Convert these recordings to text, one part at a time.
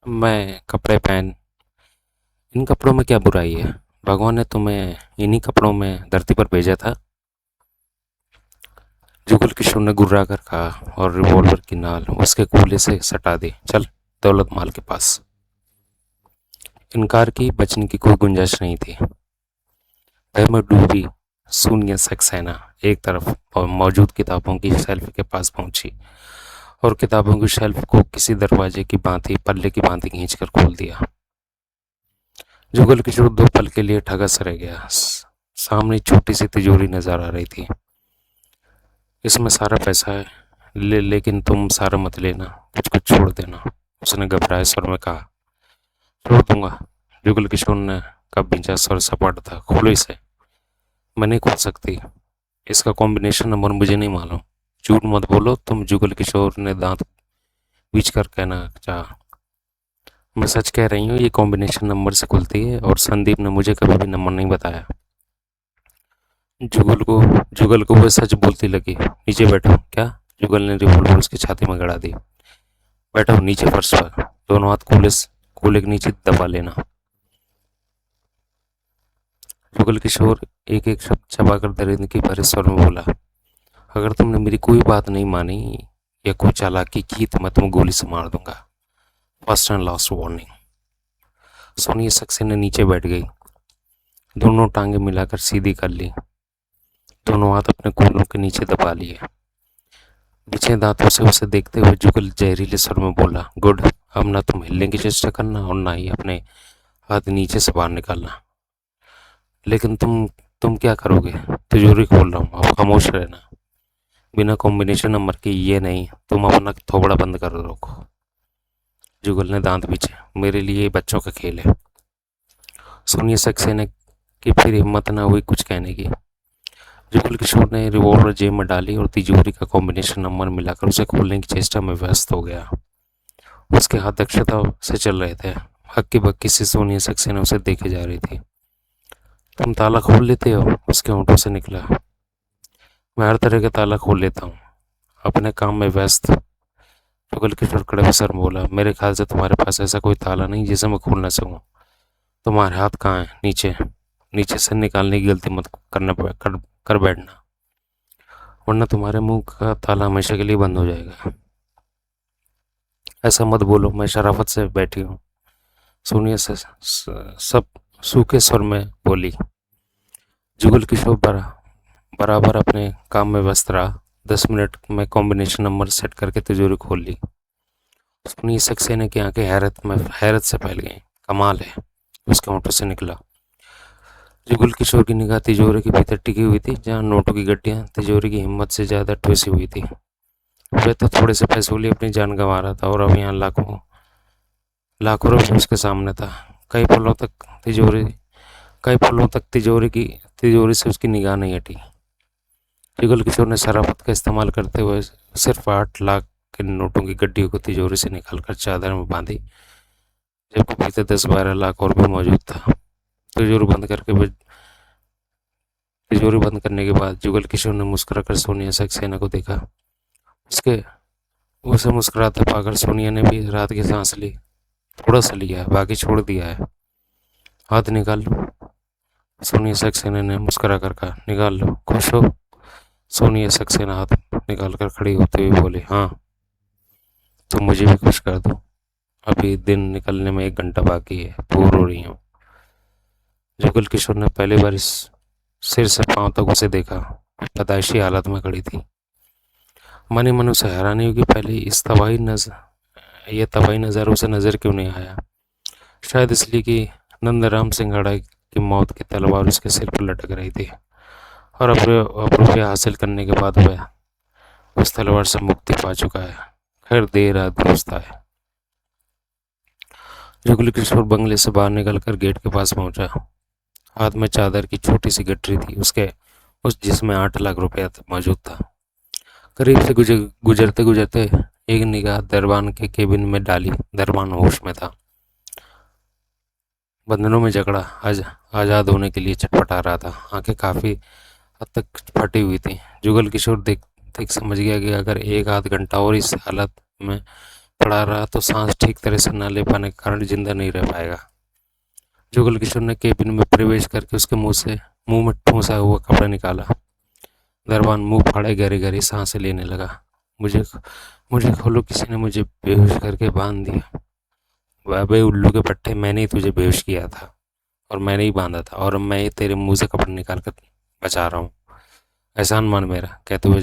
मैं कपड़े पहन इन कपड़ों में क्या बुराई है? भगवान ने तुम्हें इन्हीं कपड़ों में धरती पर भेजा था। जुगल किशोर ने गुर्रा कर कहा और रिवॉल्वर की नाल उसके कूल्हे से सटा दी। चल दौलत माल के पास। इनकार की बचने की कोई गुंजाइश नहीं थी। भय में डूबी शून्य सक्सेना एक तरफ और मौजूद किताबों की शेल्फ के पास पहुंची और किताबों की शेल्फ को किसी दरवाजे की भांति पल्ले की भांति खींचकर खोल दिया। जुगल किशोर दो पल के लिए ठगस रह गया। सामने छोटी सी तिजोरी नजर आ रही थी। इसमें सारा पैसा है, लेकिन तुम सारा मत लेना, कुछ कुछ छोड़ देना, उसने घबराए स्वर में कहा। छोड़ दूंगा, जुगल किशोर ने का भींचा स्वर सपाट था। खोलो इसे। मैं नहीं खोल सकती, इसका कॉम्बिनेशन नंबर मुझे नहीं मालूम। झूठ मत बोलो तुम, जुगल किशोर ने दांत बीच कर कहना चाहा। मैं सच कह रही हूँ, ये कॉम्बिनेशन नंबर से खुलती है और संदीप ने मुझे कभी भी नंबर नहीं बताया। जुगल को जुगल को वह सच बोलती लगी। नीचे बैठो। क्या? जुगल ने रिवॉल्वर उसकी छाती में गड़ा दी। बैठो नीचे फर्श पर, दोनों हाथ कूल्हे के नीचे दबा लेना। जुगल किशोर एक एक शब्द चबाकर दरिंदगी की भरे स्वर में बोला। अगर तुमने मेरी कोई बात नहीं मानी या कोई चालाकी की तो मैं तुम्हें गोली से मार दूंगा। First and last warning. Sonia Saxena नीचे बैठ गई, दोनों टांगे मिलाकर सीधी कर ली, दोनों हाथ अपने कूल्हों के नीचे दबा लिए। पीछे दांतों से उसे देखते हुए जुगल जहरीले स्वर में बोला। गुड, अब ना तुम हिलने की चेष्टा करना और ना ही अपने हाथ नीचे से बाहर निकालना। लेकिन तुम क्या करोगे? तिजोरी खोल रहा हूँ, अब खामोश रहना। बिना कॉम्बिनेशन नंबर के ये नहीं, तुम अपना थोबड़ा बंद कर रोको। जुगल ने दांत पीछे। मेरे लिए ये बच्चों का खेल है। सोनिया सक्सेना की फिर हिम्मत न हुई कुछ कहने की। जुगल किशोर ने रिवॉल्वर जेब में डाली और तिजोरी का कॉम्बिनेशन नंबर मिलाकर उसे खोलने की चेष्टा में व्यस्त हो गया। उसके हाथ दक्षता से चल रहे थे। हक्की बक्की से सोनिया सक्सेना उसे देखे जा रही थी। तुम ताला खोल लेते हो? उसके होंठों से निकला। मैं हर तरह का ताला खोल लेता हूँ, अपने काम में व्यस्त। जुगल किशोर कड़वे सर में बोला। मेरे ख्याल से तुम्हारे पास ऐसा कोई ताला नहीं जिसे मैं खोल ना सकूं। तुम्हारे हाथ कहाँ हैं? नीचे। नीचे से निकालने की गलती मत कर बैठना, वरना तुम्हारे मुंह का ताला हमेशा के लिए बंद हो जाएगा। ऐसा मत बोलो, मैं शराफत से बैठी हूँ। सोनिया से सब सूखे स्वर में बोली। जुगल किशोर बराबर अपने काम में व्यस्त रहा। 10 मिनट में कॉम्बिनेशन नंबर सेट करके तिजोरी खोल ली। सोनिया सक्सेना की आंखें हैरत से फैल गईं। कमाल है, उसके होंठों से निकला। जुगल किशोर की निगाह तिजोरी के भीतर टिकी हुई थी, जहां नोटों की गड्डियां तिजोरी की हिम्मत से ज्यादा ठुसी हुई थी। वह तो थोड़े से पैसों के लिए अपनी जान गंवा रहा था और अब यहाँ लाखों लाखों रुपये उसके सामने था। कई पलों तक तिजोरी तिजोरी से उसकी निगाह नहीं हटी। जुगल किशोर ने शराफत का इस्तेमाल करते हुए सिर्फ 8 लाख के नोटों की गड्डियों को तिजोरी से निकालकर चादर में बांधी, जबकि भीतर 10-12 लाख और भी मौजूद था। तिजोरी बंद करने के बाद जुगल किशोर ने मुस्कुराकर सोनिया सक्सेना को देखा। उसके उसे मुस्कुराते पाकर सोनिया ने भी रात की सांस ली। थोड़ा सा लिया है, बाकी छोड़ दिया है। हाथ निकाल लो, सोनिया सक्सेना ने मुस्कुरा कर कहा। निकाल लो। खुश हो? सोनिया सक्सेना हाथ निकाल कर खड़ी होते हुए बोली। हाँ, तो मुझे भी खुश कर दो। अभी दिन निकलने में 1 घंटा बाकी है, बोर हो रही हूँ। जुगल किशोर ने पहली बार इस सिर से पांव तक उसे देखा। पैदाइशी हालत में खड़ी थी। मन ही मन उसे हैरानी हुई कि पहले यह तबाही नज़र उसे नज़र क्यों नहीं आया। शायद इसलिए कि नंदराम सिंघाड़ा की मौत की तलवार उसके सिर पर लटक रही थी और अब रुपया हासिल करने के बाद वह उस तलवार से मुक्ति पा चुका है। खैर, देर रात दुरुस्त है। जुगल किशोर बंगले से बाहर निकलकर गेट के पास पहुंचा। हाथ में चादर की छोटी सी गठरी थी उसके, जिसमें 8 लाख रुपया मौजूद था। करीब से गुजरते गुजरते एक निगाह दरबान के केबिन में डाली। दरबान होश में था, बंधनों में जकड़ा आज़ाद होने के लिए छटपटा रहा था। आंखें काफ़ी हद तक फटी हुई थी। जुगल किशोर देख देख समझ गया कि अगर 1 आध घंटा और इस हालत में पड़ा रहा तो सांस ठीक तरह से न ले पाने के कारण जिंदा नहीं रह पाएगा। जुगल किशोर ने केबिन में प्रवेश करके उसके मुंह में ठूंसा हुआ कपड़ा निकाला। दरबान मुंह फाड़े गहरी गहरी सांसें लेने लगा। मुझे मुझे खोलो, किसी ने मुझे बेहोश करके बांध दिया। बाबे उल्लू के पट्टे, मैंने ही तुझे बेहोश किया था और मैंने ही बांधा था, और मैं ही तेरे मुंह से कपड़ा निकाल कर बचा रहा हूँ। एहसान मान मेरा, कहते हुए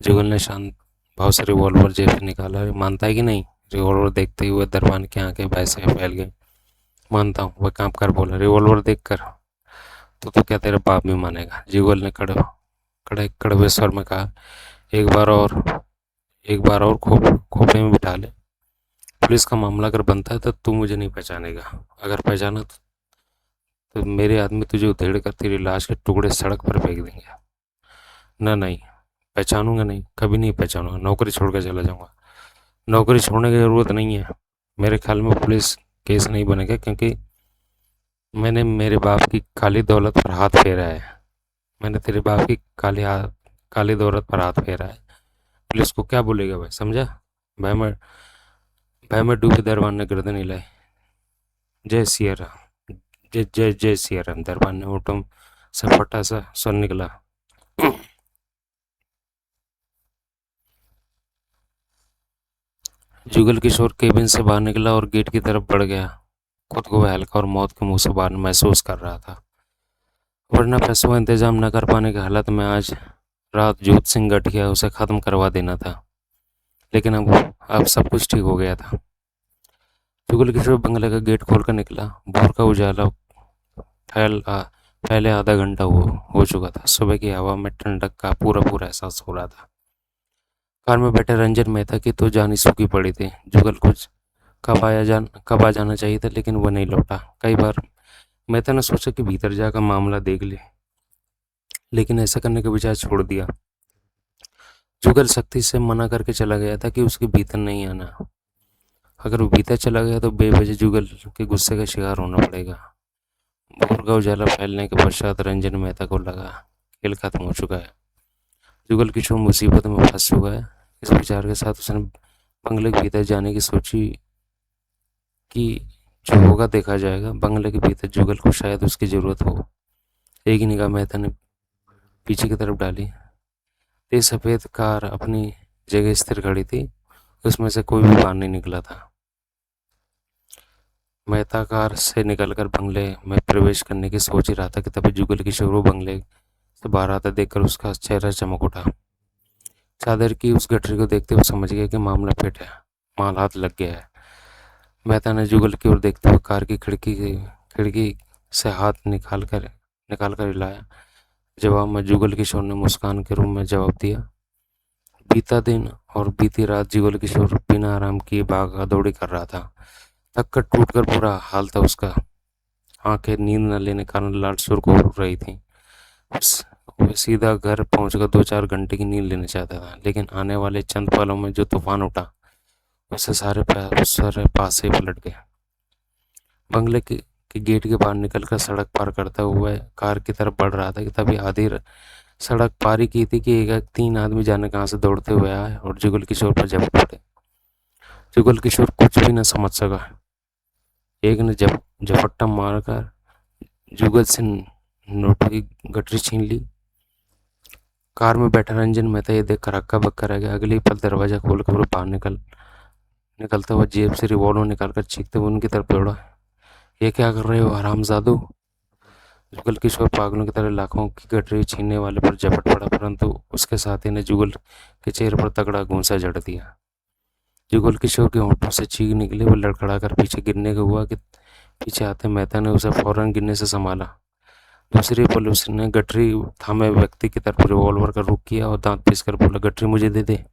जुगल ने शांत भाव से रिवॉल्वर जेब से निकाला। मानता है कि नहीं? रिवॉल्वर देखते हुए दरबान की आंखें भय से फैल गई। मानता हूँ, वह कांप कर बोला। रिवॉल्वर देख कर तो क्या तेरा बाप भी मानेगा? जुगल ने कड़वे स्वर में कहा। एक बार और खोपड़े में बिठा ले। पुलिस का मामला अगर बनता है तो तू मुझे नहीं पहचानेगा। अगर पहचाना तो मेरे आदमी तुझे उधेड़ कर तेरी लाश के टुकड़े सड़क पर फेंक देंगे। ना, नहीं पहचानूंगा, नहीं, कभी नहीं पहचानूंगा। नौकरी छोड़कर चला जाऊंगा। नौकरी छोड़ने की ज़रूरत नहीं है। मेरे ख्याल में पुलिस केस नहीं बनेगा, क्योंकि मैंने मेरे बाप की काली दौलत पर हाथ फेरा है। मैंने तेरे बाप की काली दौलत पर हाथ फेरा है। पुलिस को क्या बोलेगा भाई, समझा? भाई मैं डूबे दरबान ने गर्दन हिलाई। जय सिया राम, जय जय जय सिया राम। दरबान ने होठों से फटा सा स्वर निकला। जुगल किशोर केबिन से बाहर निकला और गेट की तरफ बढ़ गया। खुद को वह हल्का और मौत के मुंह से बाहर महसूस कर रहा था। वरना पैसों का इंतजाम न कर पाने की हालत में आज रात जोत सिंह गठिया उसे खत्म करवा देना था। लेकिन अब सब कुछ ठीक हो गया था। जुगल किशोर बंगले का गेट खोलकर निकला। भोर का उजाला पहले आधा घंटा हो चुका था। सुबह की हवा में ठंडक का पूरा एहसास हो रहा था। कार में बैठे रंजन मेहता की तो जान ही सूखी पड़ी थी। जुगल कुछ कब आ जाना चाहिए था, लेकिन वह नहीं लौटा। कई बार मेहता ने सोचा कि भीतर जाकर मामला देख ले, लेकिन ऐसा करने का विचार छोड़ दिया। जुगल सख्ती से मना करके चला गया था कि उसके भीतर नहीं आना। अगर वो भीतर चला गया तो बेवजह जुगल के गुस्से का शिकार होना पड़ेगा। भोर का उजाला फैलने के पश्चात रंजन मेहता को लगा खेल खत्म हो चुका है। जुगल किशोर मुसीबत में फंस चुका है। इस विचार के साथ उसने बंगले के भीतर जाने की सोची कि जो होगा देखा जाएगा। बंगले के भीतर जुगल को शायद उसकी ज़रूरत हो। एक ही निगाह मेहता ने पीछे की तरफ डाली। तेज सफ़ेद कार अपनी जगह स्थिर खड़ी थी। उसमें से कोई भी बाहर नहीं निकला था। मेहता कार से निकलकर बंगले में प्रवेश करने की सोच ही रहा था कि तभी जुगल किशोर बंगले से बाहर आता देखकर उसका चेहरा चमक उठा। चादर की उस गठरी को देखते हुए समझ गया कि मामला फिट है, माल हाथ लग गया है। मेहता ने जुगल की ओर देखते हुए कार की खिड़की से हाथ निकाल कर हिलाया। जवाब में जुगल किशोर ने मुस्कान के रूप में जवाब दिया। बीता दिन और बीती रात जुगल किशोर बिना आराम किए भागा दौड़ी कर रहा था। थक कर टूट कर बुरा हाल था उसका। आंखें नींद न लेने के कारण लाल सुर्ख हो रही थी। वह सीधा घर पहुंचकर 2-4 घंटे की नींद लेना चाहता था, लेकिन आने वाले चंद पलों में जो तूफान उठा उससे सारे पास से पलट गए। बंगले के गेट के बाहर निकलकर सड़क पार करता हुआ कार की तरफ बढ़ रहा था कि तभी आधी सड़क पार ही की थी कि एक 3 आदमी जाने कहाँ से दौड़ते हुए आए और जुगल किशोर पर झपट पड़े। जुगल किशोर कुछ भी न समझ सका। एक ने झपट्टा मारकर जुगल से नोटों की गठरी छीन ली। कार में बैठा रंजन मेहता ये देखकर हक्का बक्का रह गया। अगले पल दरवाजा खोलकर वो बाहर निकलता हुआ जेब से रिवॉल्वर निकालकर चीखते हुए उनकी तरफ दौड़ा। ये क्या कर रहे हो हरामजादू? जुगल किशोर पागलों की तरह लाखों की गठरी छीनने वाले पर झपट पड़ा, परंतु उसके साथी ने जुगल के चेहरे पर तगड़ा घूंसा जड़ दिया। जुगल किशोर के होंठों से चीख निकली। वो लड़खड़ा कर पीछे गिरने का हुआ कि पीछे आते मेहता ने उसे फौरन गिरने से संभाला। दूसरी पल उसने गठरी थामे व्यक्ति की तरफ रिवॉल्वर का रुख किया और दांत पीस कर बोला, गठरी मुझे दे दे।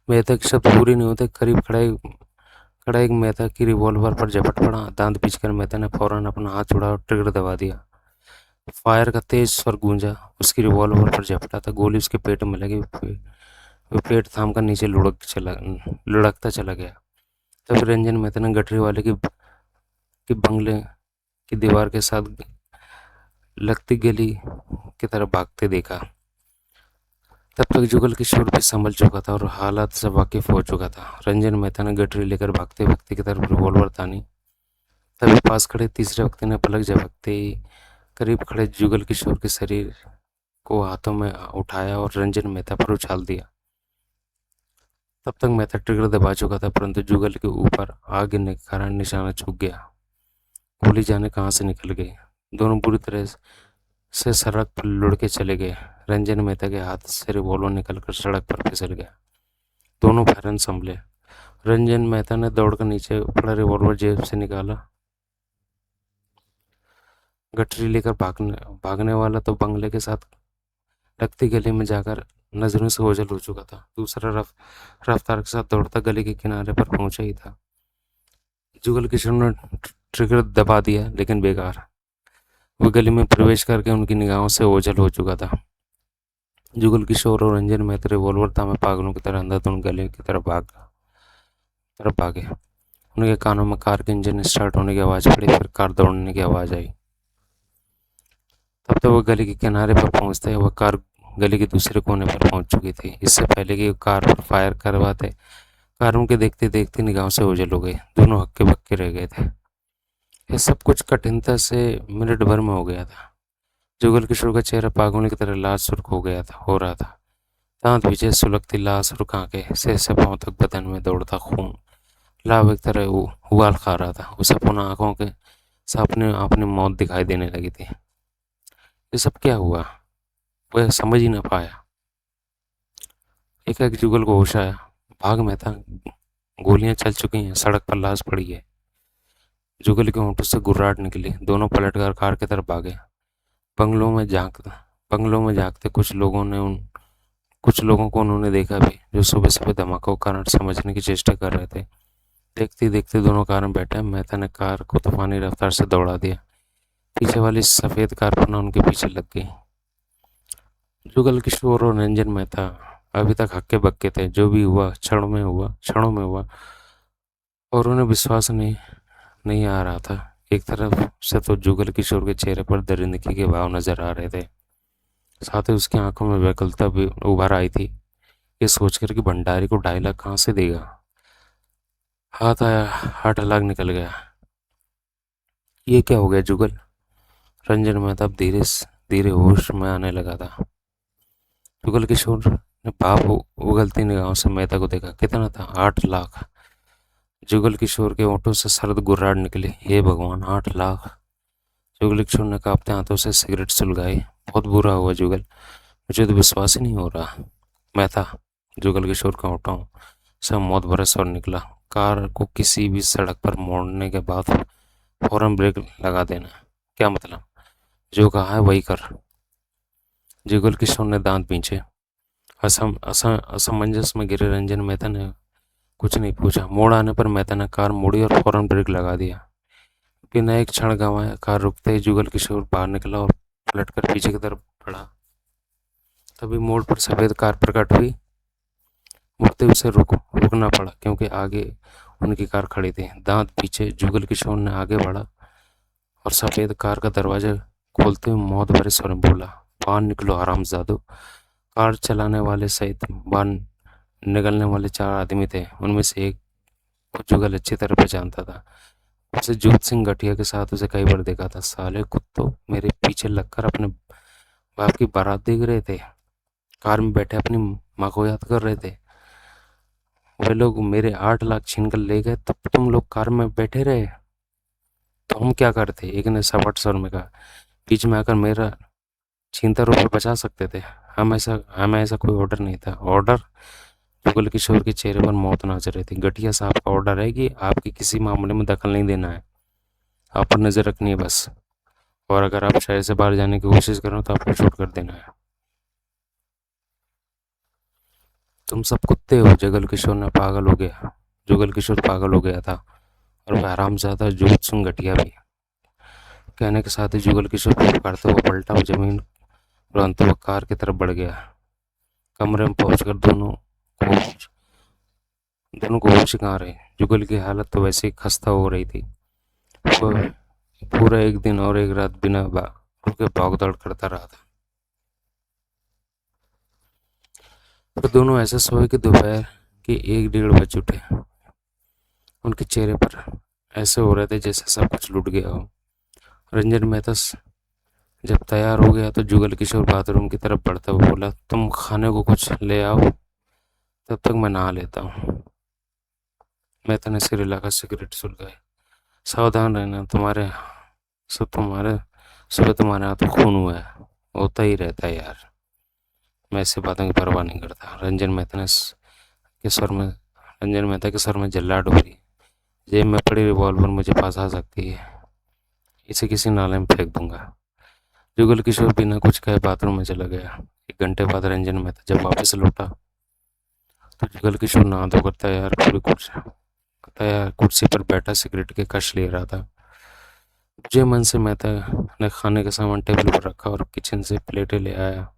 मेहता के शब्द पूरी नहीं होते करीब खड़ा एक मेहता की रिवॉल्वर पर झपट पड़ा। दांत पीछकर मेहता ने फौरन अपना हाथ छुड़ा और ट्रिगर दबा दिया। फायर का तेज स्वर गूंजा। उसकी रिवॉल्वर पर झपटा था। गोली उसके पेट में लगी। वो पेट थाम कर नीचे लुढ़कता चला गया। तब रंजन मेहता ने गठरी वाले की बंगले की दीवार के साथ लगती गली की तरफ भागते देखा। तब तक जुगल किशोर भी संभल चुका था और हालात से वाकिफ हो चुका था। रंजन मेहता ने गठरी लेकर भागते व्यक्ति की तरफ रिवॉल्वर तानी। तभी पास खड़े तीसरे व्यक्ति ने पलक झपकते ही करीब खड़े जुगल किशोर के शरीर को हाथों में उठाया और रंजन मेहता पर उछाल दिया। तब तक मेहता ट्रिगर दबा चुका था, परंतु जुगल के ऊपर आग गिरने के कारण निशाना चूक गया। गोली जाने कहाँ से निकल गई। दोनों बुरी तरह से सड़क पर लुढ़के चले गए। रंजन मेहता के हाथ से रिवॉल्वर निकलकर सड़क पर फिसल गया। दोनों फौरन संभले। रंजन मेहता ने दौड़कर नीचे पड़ा रिवॉल्वर जेब से निकाला। गठरी लेकर भागने वाला तो बंगले के साथ लगती गली में जाकर नजरों से ओझल हो चुका था। दूसरा रफ्तार के साथ दौड़ता गली के किनारे पर पहुंचा ही था। जुगल किशोर ने ट्रिगर दबा दिया, लेकिन बेकार। वो गली में प्रवेश करके उनकी निगाहों से ओझल हो चुका था। जुगल किशोर और रंजन मेहता रिवॉल्वर थामे पागलों की तरह अंधाधुंध गली की तरफ भागे। उनके कानों में कार के इंजन स्टार्ट होने की आवाज़ पड़ी, फिर कार दौड़ने की आवाज़ आई। तब तो वह गली के किनारे पर पहुंचते वह कार गली के दूसरे कोने पर पहुंच चुकी थी। इससे पहले कि कार पर फायर करवाते, कार उनके देखते देखते निगाहों से ओझल हो गई। दोनों हक्के बक्के रह गए थे। यह सब कुछ कठिनता से मिनट भर में हो गया था। जुगल किशोर का चेहरा पागलों की तरह लाल सुर्ख हो रहा था। दांत पीछे सुलगती लाश और आंखें से पांव तक बदन में दौड़ता खून लाभ एक तरह उबाल खा रहा था। उसे पुनः आंखों के सामने अपनी मौत दिखाई देने लगी थी। ये सब क्या हुआ, वह समझ ही न पाया। एक जुगल को होश आया। भाग में था, गोलियां चल चुकी हैं, सड़क पर लाश पड़ी है। जुगल के होंठों से गुर्राहट निकली। दोनों पलटकर कार की तरफ भागे। बंगलों में झांकते कुछ लोगों को उन्होंने देखा भी, जो सुबह सुबह धमाकों का कारण समझने की चेष्टा कर रहे थे। देखते देखते दोनों कार में बैठे मेहता ने कार को तूफानी रफ्तार से दौड़ा दिया। पीछे वाली सफेद कार पर ना उनके पीछे लग गई। जुगल किशोर और रंजन मेहता अभी तक हक्के बक्के थे। जो भी हुआ क्षणों में हुआ और उन्हें विश्वास नहीं आ रहा था। एक तरफ से तो जुगल किशोर के चेहरे पर दरिंदगी के भाव नजर आ रहे थे, साथ ही उसकी आंखों में व्याकुलता भी उभर आई थी, ये सोचकर कि भंडारी को 2.5 लाख कहाँ से देगा। हाथ आया, 8 लाख निकल गया। ये क्या हो गया जुगल? रंजन मेहता अब धीरे धीरे होश में आने लगा था। जुगल किशोर ने भाप उगलती निगाहों से मेहता को देखा। कितना था? 8 लाख। जुगल किशोर के होंठों से सर्द गुर्राहट निकली। हे भगवान, 8 लाख! जुगल किशोर ने कांपते हाथों से सिगरेट सुलगाई। बहुत बुरा हुआ जुगल, मुझे तो विश्वास ही नहीं हो रहा। मेहता, जुगल किशोर के होंठों से मौत भरा स्वर निकला। कार को किसी भी सड़क पर मोड़ने के बाद फौरन ब्रेक लगा देना। क्या मतलब? जो कहा है वही कर। जुगल किशोर ने दांत पींचे। असमंजस में गिरे रंजन मेहता ने कुछ नहीं पूछा। मोड़ आने पर मेहता ने कार मोड़ी और फौरन ब्रेक लगा दिया। बिना एक क्षण गंवाए कार रुकते ही जुगल किशोर बाहर निकला और पलटकर पीछे की तरफ बढ़ा। तभी मोड़ पर सफेद कार प्रकट हुई। मुड़ते उसे रुकना पड़ा, क्योंकि आगे उनकी कार खड़ी थी। दांत पीछे जुगल किशोर ने आगे बढ़ा और सफेद कार का दरवाजा खोलते हुए मौत भरे स्वर में बोला, बाहर निकलो हरामजादो। कार चलाने वाले सहित बाहर निकलने वाले 4 आदमी थे। उनमें से एक को जुगल अच्छी तरह पहचानता था। उसे जूत सिंह गठिया के साथ उसे कई बार देखा था। साले कुत्तों, मेरे पीछे लगकर अपने बाप की बारात देख रहे थे। कार में बैठे अपनी माँ को याद कर रहे थे। वे लोग मेरे 8 लाख छीन कर ले गए, तब तुम लोग कार में बैठे रहे। तो हम क्या करते? एक ने सपाट स्वर में कहा। बीच में आकर मेरा छीनता रुपये बचा सकते थे। हमें ऐसा कोई ऑर्डर नहीं था। ऑर्डर? जुगल किशोर के चेहरे पर मौत नाच रही थी। गठिया साहब का ऑर्डर है कि आपकी किसी मामले में दखल नहीं देना है, आप पर नजर रखनी है बस। और अगर आप शहर से बाहर जाने की कोशिश करो तो आपको शूट कर देना है। तुम सब कुत्ते हो। जुगल किशोर पागल हो गया था, और वह हरामजादा जूत सिंह गठिया भी। कहने के साथ ही जुगल किशोर पुकारते हुए पलटा और जमीन पर अंत वह कार की तरफ बढ़ गया। कमरे में पहुंचकर दोनों को होश कहाँ रहे। जुगल की हालत तो वैसे ही खस्ता हो रही थी। वह पूरा एक दिन और एक रात बिना रुके भाग दौड़ करता रहा था। फिर दोनों ऐसे सोए कि दोपहर के 1-1:30 बज उठे। उनके चेहरे पर ऐसे हो रहे थे जैसे सब कुछ लुट गया हो। रंजन मेहता जब तैयार हो गया तो जुगल किशोर बाथरूम की तरफ बढ़ता हुआ बोला, तुम खाने को कुछ ले आओ, तब तक मैं नहा लेता हूँ। मेहता ने सिर हिलाकर सिगरेट सुलगाई। सावधान रहना, तुम्हारे सुबह तुम्हारे हाथ में खून हुआ है, होता ही रहता है यार। मैं ऐसी बातों की परवाह नहीं करता। रंजन मेहता के सर में जल्लाहट भरी। जेब में पड़ी रिवॉल्वर मुझे फंसा सकती है, इसे किसी नाले में फेंक दूंगा। जुगल किशोर बिना कुछ कहे बाथरूम में चला गया। 1 घंटे बाद रंजन मेहता जब वापस लौटा तो जुगल किशोर नहा धोकर तैयार कुर्सी पर बैठा सिगरेट के कश ले रहा था। मुझे मन से मेहता ने खाने का सामान टेबल पर रखा और किचन से प्लेटें ले आया।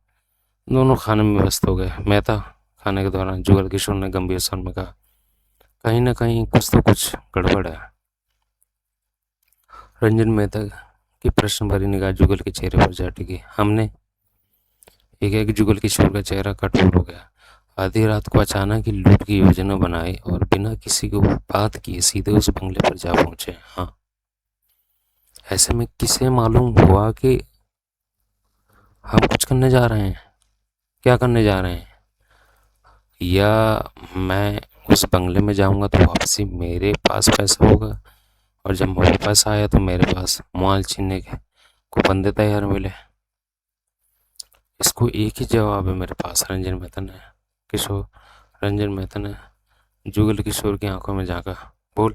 दोनों खाने में व्यस्त हो गए। मेहता खाने के दौरान जुगल किशोर ने गंभीर स्वर में कहा, कहीं ना कहीं कुछ गड़बड़ है। रंजन मेहता की प्रश्न भरी निगाह जुगल के चेहरे पर जा टिकी। हमने एक एक जुगल किशोर का चेहरा कठोर हो गया। आधी रात को अचानक ही लूट की योजना बनाई और बिना किसी को बात किए सीधे उस बंगले पर जा पहुंचे। हाँ, ऐसे में किसे मालूम हुआ कि हम कुछ करने जा रहे हैं? क्या करने जा रहे हैं? या मैं उस बंगले में जाऊंगा तो वापसी मेरे पास पैसा होगा, और जब मेरे पास आया तो मेरे पास माल छीनने के को बंदे तैयार मिले। इसको एक ही जवाब है मेरे पास। रंजन मेहता ने जुगल किशोर की आंखों में झांका। बोल।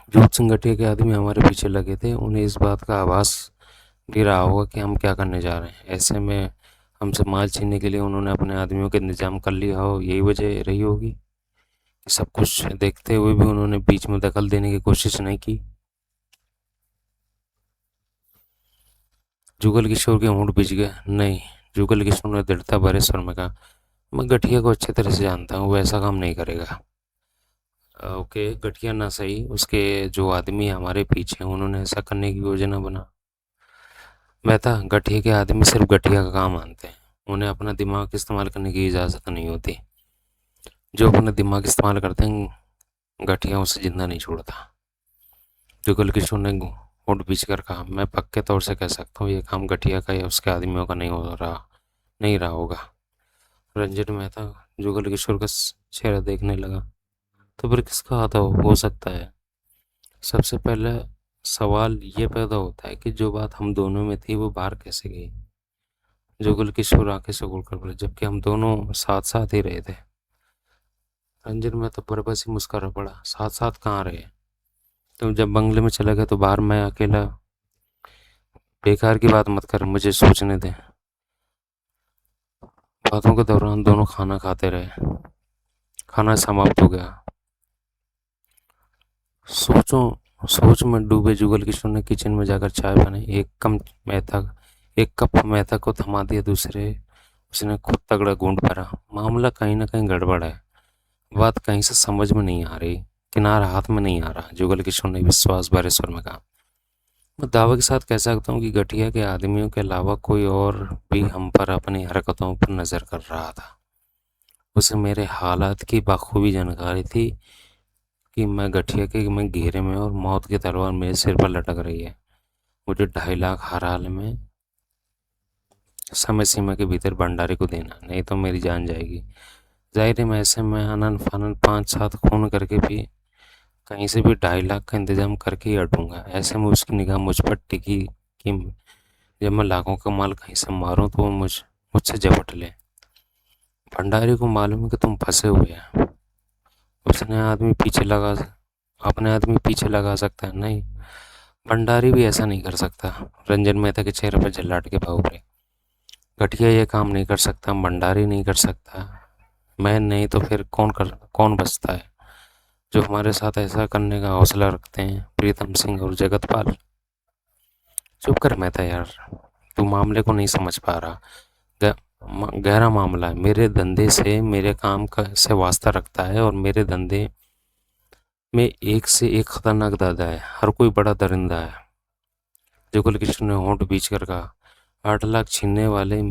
जूत संगठिया के आदमी हमारे पीछे लगे थे। उन्हें इस बात का आभास भी रहा होगा कि हम क्या करने जा रहे हैं। ऐसे में हमसे माल छीनने के लिए उन्होंने अपने आदमियों का इंतजाम कर लिया हो, यही वजह रही होगी कि सब कुछ देखते हुए भी उन्होंने बीच में दखल देने की कोशिश नहीं की। जुगल किशोर के होंठ बिछ गए। नहीं, जुगल किशोर ने दृढ़ता भरे स्वर में कहा, मैं गठिया को अच्छी तरह से जानता हूँ, वो ऐसा काम नहीं करेगा। ओके, गठिया ना सही, उसके जो आदमी हमारे पीछे हैं उन्होंने ऐसा करने की योजना बना। मेहता, गठिया के आदमी सिर्फ गठिया का काम मानते हैं, उन्हें अपना दिमाग इस्तेमाल करने की इजाज़त नहीं होती। जो अपना दिमाग इस्तेमाल करते हैं गठिया उसे जिंदा नहीं छोड़ता। जुगल किशोर ने होंठ बीच कर कहा, मैं पक्के तौर से कह सकता हूँ ये काम गठिया का या उसके आदमियों का नहीं रहा होगा। रंजन मेहता जुगल किशोर का चेहरा देखने लगा। तो फिर किसका हाथ हो सकता है? सबसे पहले सवाल ये पैदा होता है कि जो बात हम दोनों में थी वो बाहर कैसे गई। जुगल किशोर आंखें से कर पड़े, जबकि हम दोनों साथ साथ ही रहे थे। रंजन में तो बरबस ही मुस्कुरा पड़ा। साथ साथ कहाँ रहे? तुम जब बंगले में चले गए तो बाहर मैं अकेला। बेकार की बात मत कर, मुझे सोचने दे। बातों के दौरान दोनों खाना खाते रहे। खाना समाप्त हो गया। सोच में डूबे जुगल किशोर ने किचन में जाकर चाय बनाई। एक कप मेहता को थमा दिया। उसने खुद तगड़ा घूंट भरा। मामला कहीं ना कहीं गड़बड़ है। बात कहीं से समझ में नहीं आ रही, किनारा हाथ में नहीं आ रहा। जुगल किशोर ने विश्वास भरे स्वर में कहा, मैं दावे के साथ कह सकता हूँ कि गठिया के आदमियों के अलावा कोई और भी हम पर अपनी हरकतों पर नजर कर रहा था। उसे मेरे हालात की बखूबी जानकारी थी कि मैं घेरे में और मौत की तलवार मेरे सिर पर लटक रही है। मुझे 2.5 लाख हर हाल में समय सीमा के भीतर भंडारी को देना, नहीं तो मेरी जान जाएगी। जाहिर है मैं ऐसे में अनन फानन 5-7 खून करके भी कहीं से भी 2.5 लाख का इंतजाम करके ही हटूंगा। ऐसे में उसकी निगाह मुझ पर टिकी कि जब मैं लाखों का माल कहीं से मारूं तो वो मुझसे झपट ले। भंडारी को मालूम है कि तुम फंसे हुए हैं। अपने आदमी पीछे लगा सकता है, नहीं, भंडारी भी ऐसा नहीं कर सकता। रंजन मेहता के चेहरे पर जल्लाहट के भाव उभरे। गठिया ये काम नहीं कर सकता, भंडारी नहीं कर सकता, मैं नहीं तो फिर कौन बचता है जो हमारे साथ ऐसा करने का हौसला रखते हैं? प्रीतम सिंह और जगतपाल। चुप कर मेहता यार, तू मामले को नहीं समझ पा रहा। गहरा मामला है। मेरे धंधे से, मेरे काम का से वास्ता रखता है, और मेरे धंधे में एक से एक खतरनाक दादा है। हर कोई बड़ा दरिंदा है। जुगल किशोर ने होंठ बीच कर कहा, 8 लाख छीनने वाले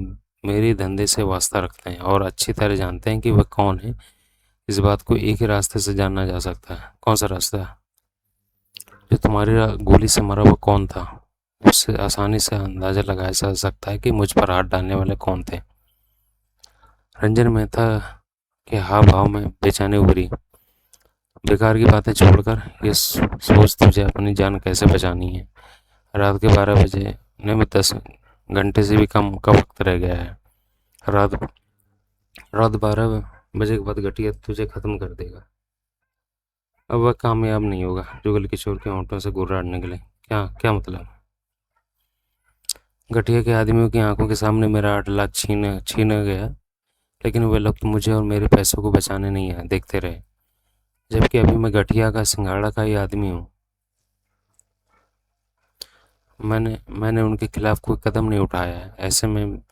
मेरे धंधे से वास्ता रखते हैं और अच्छी तरह जानते हैं कि वह कौन है। इस बात को एक ही रास्ते से जानना जा सकता है। कौन सा रास्ता? जो तुम्हारी गोली से मरा वो कौन था? उससे आसानी से अंदाजा लगाया जा सकता है कि मुझ पर हाथ डालने वाले कौन थे। रंजन मेहता के हाव भाव में बेचैनी उभरी। बेकार की बातें छोड़कर ये सोच तुझे अपनी जान कैसे बचानी है। रात के 12 बजे में 10 घंटे से भी कम का वक्त रह गया है। रात रात 12 बजे के बाद गठिया तुझे खत्म कर देगा। अब वह कामयाब नहीं होगा। जुगल किशोर के होंठों से गुर्राहट निकले। क्या क्या मतलब? गठिया के आदमियों की आंखों के सामने मेरा 8 लाख छीना गया, लेकिन वे लोग तो मुझे और मेरे पैसों को बचाने नहीं आए, देखते रहे। जबकि अभी मैं गठिया का सिंघाड़ा का ही आदमी हूँ। मैंने उनके खिलाफ कोई कदम नहीं उठाया है। ऐसे में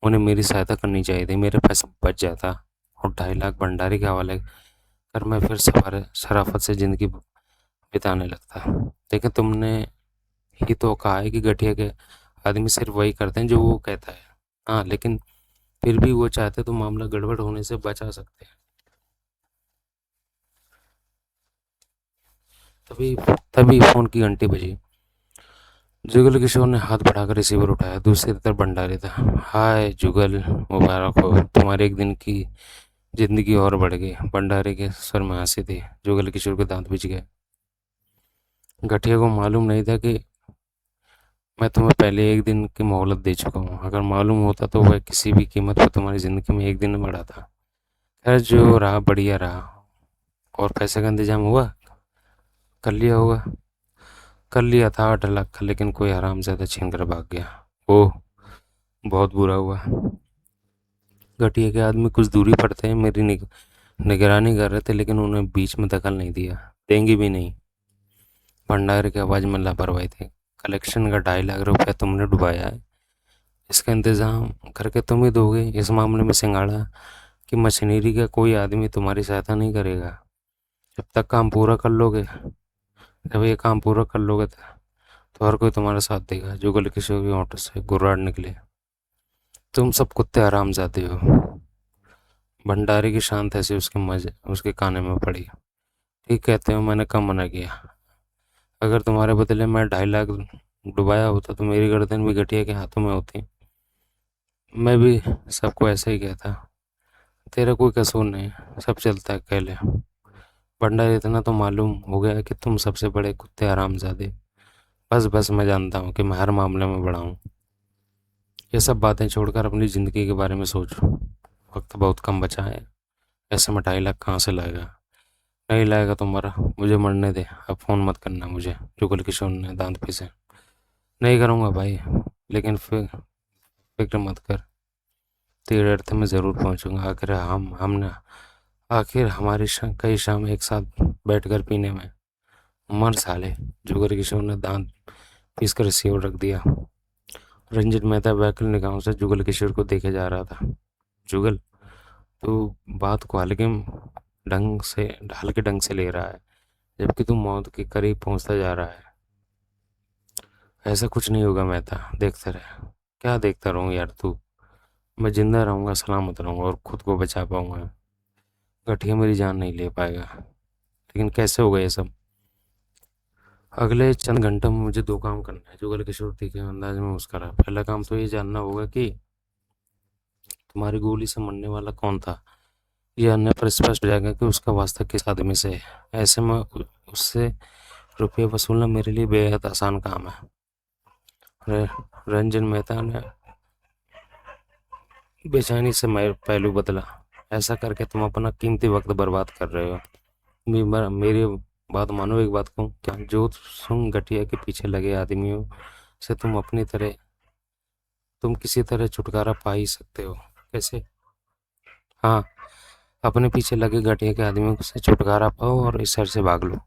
उन्हें मेरी सहायता करनी चाहिए थी। मेरे पैसा बच जाता और 2.5 लाख भंडारी के हवाले कर मैं फिर शराफत से ज़िंदगी बिताने लगता। लेकिन तुमने ही तो कहा है कि गठिया के आदमी सिर्फ वही करते हैं जो वो कहता है। हाँ, लेकिन फिर भी वो चाहते तो मामला गड़बड़ होने से बचा सकते हैं। तभी तभी फ़ोन की घंटी बजी। जुगल किशोर ने हाथ बढ़ाकर रिसीवर उठाया। दूसरी तरफ भंडारी था। हाय जुगल, मुबारक हो, तुम्हारे एक दिन की जिंदगी और बढ़ गई। भंडारी के स्वर में हंसी थी। जुगल किशोर के दांत बिछ गए। गठिया को मालूम नहीं था कि मैं तुम्हें पहले एक दिन की मोहलत दे चुका हूँ। अगर मालूम होता तो वह किसी भी कीमत पर तुम्हारी ज़िंदगी में एक दिन बढ़ा था। खैर, जो रहा बढ़िया रहा। और पैसे का इंतजाम हुआ? कर लिया होगा। कर लिया था 8 लाख का, लेकिन कोई हरामजादा छीन कर भाग गया। ओह, बहुत बुरा हुआ। गठिया के आदमी कुछ दूरी पर थे, मेरी निगरानी कर रहे थे, लेकिन उन्होंने बीच में दखल नहीं दिया। देंगे भी नहीं। भंडारी की आवाज़ में लापरवाही थी। कलेक्शन का 2.5 लाख रुपया तुमने डुबाया है। इसका इंतजाम करके तुम ही दोगे। इस मामले में सिंगाड़ा की मशीनरी का कोई आदमी तुम्हारी सहायता नहीं करेगा। जब तक काम पूरा कर लोगे जब ये काम पूरा कर लोगे तो हर कोई तुम्हारा साथ देगा। जुगल किशोर के होंठों से गुर्राहट निकले। तुम सब कुत्ते हरामजादे हो। भंडारी की शांत हंसी उसके काने में पड़ी। ठीक कहते हो, मैंने कम मना किया। अगर तुम्हारे बदले में 2.5 लाख डुबाया होता तो मेरी गर्दन भी गठिया के हाथों में होती। मैं भी सबको ऐसा ही कहता। तेरा कोई कसूर नहीं, सब चलता है कहले। भंडारी, इतना तो मालूम हो गया कि तुम सबसे बड़े कुत्ते हरामजादे। बस बस, मैं जानता हूँ कि मैं हर मामले में बड़ा हूँ। ये सब बातें छोड़कर अपनी ज़िंदगी के बारे में सोचो। वक्त बहुत कम बचा है। ऐसे में 2.5 लाख कहाँ से लाएगा? नहीं लाएगा तो मरा, मुझे मरने दे। अब फ़ोन मत करना मुझे। जुगल किशोर ने दांत पीसे। नहीं करूँगा भाई, लेकिन फिक्र मत कर। तेरे अर्थ में ज़रूर पहुँचूंगा। आखिर हमारी कई शाम एक साथ बैठकर पीने में। मर साले। जुगल किशोर ने दांत पीस कर रिसीवर रख दिया। रंजित मेहता व्याकुल निगाहों से जुगल किशोर को देखे जा रहा था। जुगल, तू बात को हल्के ढंग से ले रहा है, जबकि तू मौत के करीब पहुंचता जा रहा है। ऐसा कुछ नहीं होगा मेहता, देखते रहे। क्या देखता रहूं यार तू? मैं जिंदा रहूंगा, सलामत रहूंगा और खुद को बचा पाऊंगा। गठिया मेरी जान नहीं ले पाएगा। लेकिन कैसे होगा ये सब? अगले चंद घंटों में मुझे 2 काम करना है। जुगल किशोर तीखे अंदाज में मुस्करा। पहला काम तो ये जानना होगा कि तुम्हारी गोली से मरने वाला कौन था। यह अन्य पर स्पष्ट हो जाएगा कि उसका वास्ता किस आदमी से है। ऐसे में उससे रुपये वसूलना मेरे लिए बेहद आसान काम है। रंजन मेहता ने बेचैनी से पहलू बदला। ऐसा करके तुम अपना कीमती वक्त बर्बाद कर रहे हो। मेरी बात मानो, एक बात कहूँ क्या? जो सुन गठिया के पीछे लगे आदमियों से तुम किसी तरह छुटकारा पा ही सकते हो। कैसे? हाँ, अपने पीछे लगे गठिया के आदमियों से छुटकारा पाओ और इस शहर से भाग लो।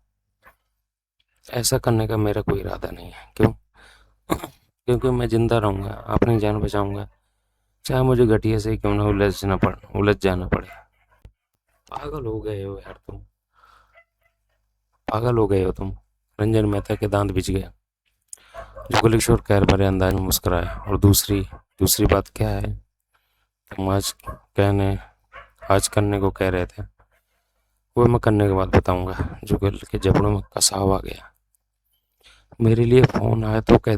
ऐसा करने का मेरा कोई इरादा नहीं है। क्यों? क्योंकि मैं जिंदा रहूंगा, अपनी जान बचाऊंगा, चाहे मुझे गठिया से ही क्यों ना उलझ जाना पड़े। पागल हो गए हो यार तुम। पागल हो गए हो तुम। रंजन मेहता के दांत बिछ गए। जुगल किशोर कहर भरे अंदाज में मुस्कुराया। और दूसरी दूसरी बात क्या है? तुम आज करने को कह रहे थे, वो मैं करने के बाद बताऊंगा। जुगल के जबड़ों में कसाव आ गया। मेरे लिए फ़ोन आया तो कह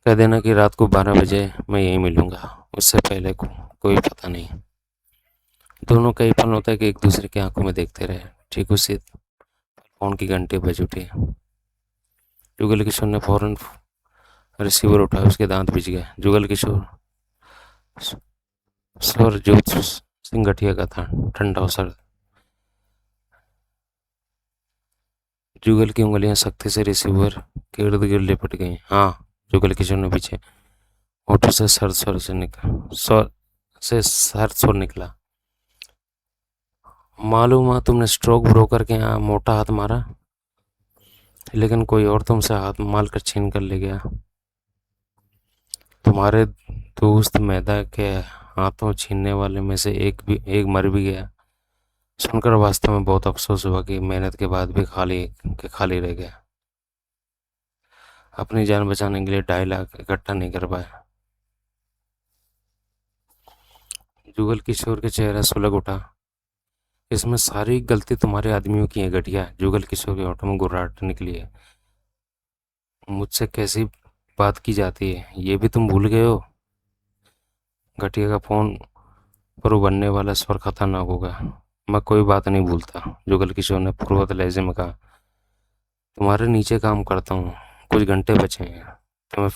देना कि रात को 12 बजे मैं यहीं मिलूंगा, उससे पहले को कोई पता नहीं। दोनों कई पल होता है कि एक दूसरे की आंखों में देखते रहे। ठीक उसी फ़ोन की घंटी बज उठी। जुगल किशोर ने फौरन रिसीवर उठाया, उसके दांत पिच गए। जुगल किशोर स्वर जोत सिंह गठिया का था, ठंडा और सर्द। जुगल की उंगलियां सख्ती से रिसीवर के इर्द गिर्द लिपट गईं। हाँ, जुगल किशोर ने पीछे होठों से सर्द स्वर निकला। मालूम है तुमने स्टॉक ब्रोकर के यहाँ मोटा हाथ मारा, लेकिन कोई और तुमसे हाथ माल कर छीन कर ले गया। तुम्हारे दोस्त मैदा के हाथों छीनने वाले में से एक मर भी गया। सुनकर वास्तव में बहुत अफसोस हुआ कि मेहनत के बाद भी खाली रह गया। अपनी जान बचाने के लिए 2.5 लाख इकट्ठा नहीं कर पाया। जुगल किशोर के चेहरा सुलग उठा। इसमें सारी गलती तुम्हारे आदमियों की है घटिया। जुगल किशोर के होठों में गुर्राहट निकली है। मुझसे कैसी बात की जाती है, ये भी तुम भूल गए हो? घटिया का फोन पर उभरने वाला स्वर खतरनाक होगा। मैं कोई बात नहीं भूलता, जुगल किशोर ने पूर्वत लहजे में कहा। तुम्हारे नीचे काम करता हूँ, कुछ घंटे बचे हैं। तुम्हें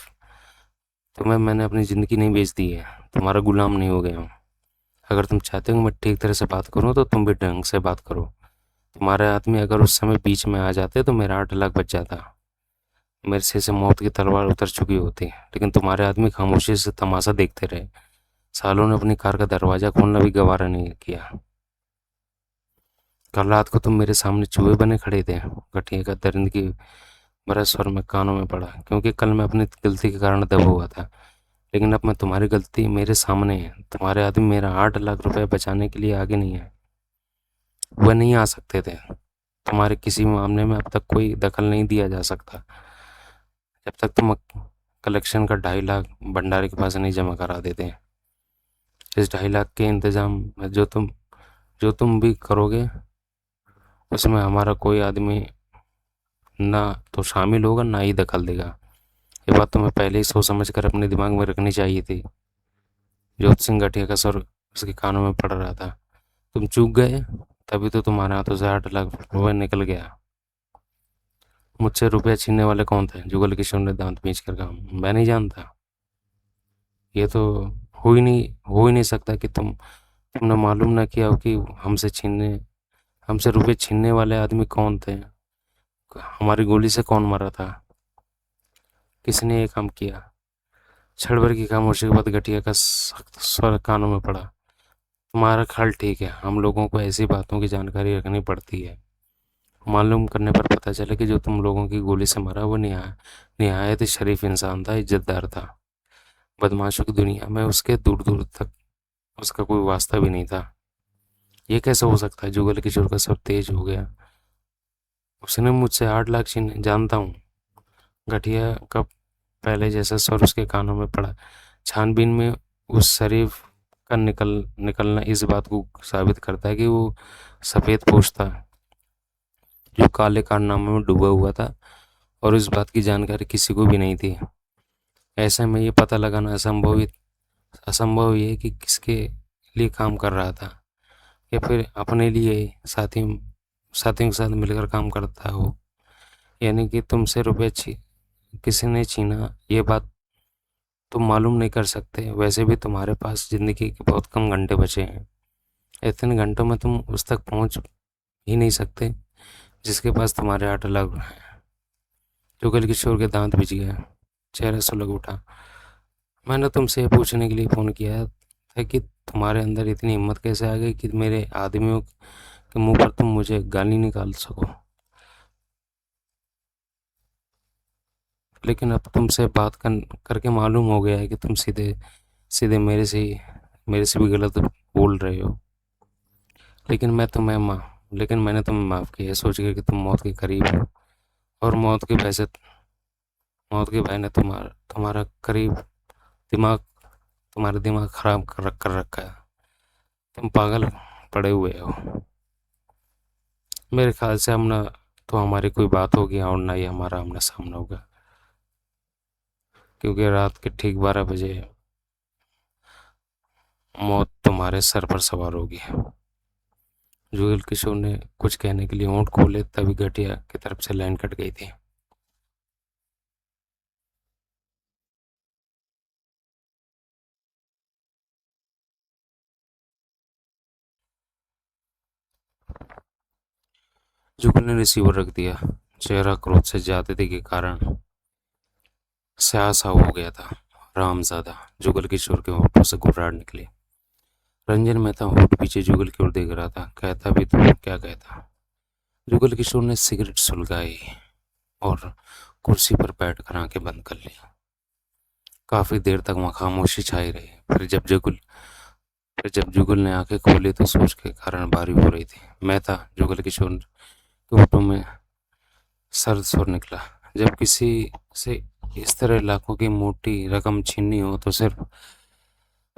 तुम्हें मैंने अपनी ज़िंदगी नहीं बेच दी है, तुम्हारा गुलाम नहीं हो गया हूँ। अगर तुम चाहते हो मैं ठीक तरह से बात करूँ तो तुम भी ढंग से बात करो। तुम्हारे आदमी अगर उस समय बीच में आ जाते तो मेरा 8 लाख बच जाता। मेरे सिर से मौत की तलवार उतर चुकी होती, लेकिन तुम्हारे आदमी खामोशी से तमाशा देखते रहे। सालों ने अपनी कार का दरवाज़ा खोलना भी गवारा नहीं किया। कल रात को तुम मेरे सामने चूहे बने खड़े थे। घटिया का दरिंदगी भरा स्वर में कानों में पड़ा। क्योंकि कल मैं अपनी गलती के कारण दबा हुआ था, लेकिन अब मैं तुम्हारी गलती मेरे सामने है। तुम्हारे आदमी मेरा 8 लाख रुपए बचाने के लिए आगे नहीं है। वह नहीं आ सकते थे। तुम्हारे किसी मामले में अब तक कोई दखल नहीं दिया जा सकता जब तक तुम कलेक्शन का 2.5 लाख भंडारी के पास नहीं जमा करा देते। इस 2.5 लाख के इंतजाम में जो तुम भी करोगे, उसमें हमारा कोई आदमी ना तो शामिल होगा ना ही दखल देगा। ये बात तुम्हें पहले ही सोच समझ कर अपने दिमाग में रखनी चाहिए थी। जोत सिंह घटिया का स्वर उसके कानों में पड़ रहा था। तुम चूक गए, तभी तो तुम्हारे हाथों से 8 लाख रुपए निकल गया। मुझसे रुपया छीनने वाले कौन थे? जुगल किशोर ने दांत पींच कर कहा। मैं नहीं जानता। ये तो हो ही नहीं सकता कि तुमने मालूम ना किया हो कि हमसे रुपये छीनने वाले आदमी कौन थे। हमारी गोली से कौन मरा था, किसने ये काम किया। क्षण भर की खामोशी के बाद घटिया का सख्त स्वर कानों में पड़ा। तुम्हारा ख्याल ठीक है, हम लोगों को ऐसी बातों की जानकारी रखनी पड़ती है। मालूम करने पर पता चला कि जो तुम लोगों की गोली से मरा वो निहायत ही शरीफ इंसान था, इज्जतदार था। बदमाशों की दुनिया में उसके दूर दूर तक उसका कोई वास्ता भी नहीं था। ये कैसे हो सकता है? जुगल किशोर का स्वर तेज हो गया। उसने मुझसे 8 लाख छीने, जानता हूँ। घटिया का पहले जैसा स्वर उसके कानों में पड़ा। छानबीन में उस शरीफ का निकलना इस बात को साबित करता है कि वो सफ़ेद पोश था, जो काले कारनामों में डूबा हुआ था, और इस बात की जानकारी किसी को भी नहीं थी। ऐसे में ये पता लगाना असंभव ही है कि किसके लिए काम कर रहा था, या फिर अपने लिए साथियों के साथ मिलकर काम करता हो। यानी कि तुमसे रुपये किसी ने छीना, ये बात तुम मालूम नहीं कर सकते। वैसे भी तुम्हारे पास ज़िंदगी के बहुत कम घंटे बचे हैं। इतने घंटों में तुम उस तक पहुंच ही नहीं सकते जिसके पास तुम्हारे 8 लाख हैं। जुगल किशोर के दांत बिछ गए, चेहरा सुलग उठा। मैंने तुमसे ये पूछने के लिए फ़ोन किया था कि तुम्हारे अंदर इतनी हिम्मत कैसे आ गई कि मेरे आदमियों के मुंह पर तुम मुझे गाली निकाल सको। लेकिन अब तुमसे बात करके मालूम हो गया है कि तुम सीधे सीधे मेरे से भी गलत बोल रहे हो। लेकिन मैंने तुम्हें माफ़ किया, सोच कर कि तुम मौत के करीब हो, और मौत के भय ने तुम्हारा करीब दिमाग तुम्हारा दिमाग खराब कर रखा है। तुम पागल पड़े हुए हो। मेरे ख्याल से हम ना तो हमारी कोई बात होगी और ना ही हमारा आमना सामना होगा, क्योंकि रात के ठीक 12 बजे मौत तुम्हारे सर पर सवार होगी। जुगल किशोर ने कुछ कहने के लिए होंठ खोले, तभी घटिया की तरफ से लाइन कट गई थी। जुगल ने रिसीवर रख दिया। चेहरा क्रोध से ज्यादती के कारण स्याह सा हो गया था। रामजादा, जुगल किशोर के होठों से घुर्राहट निकली। रंजन मेहता होठ पीछे जुगल की ओर देख रहा था। कहता भी तो क्या कहता। जुगल किशोर ने सिगरेट सुलगाई और कुर्सी पर बैठकर आंखें बंद कर ली। काफी देर तक वहां खामोशी छाई रही। फिर जब जुगल ने आंखें खोली तो सोच के कारण भारी हो रही थी। मेहता, जुगल किशोर के होठों में सर्द स्वर निकला। जब किसी से इस तरह लाखों की मोटी रकम छीननी हो तो सिर्फ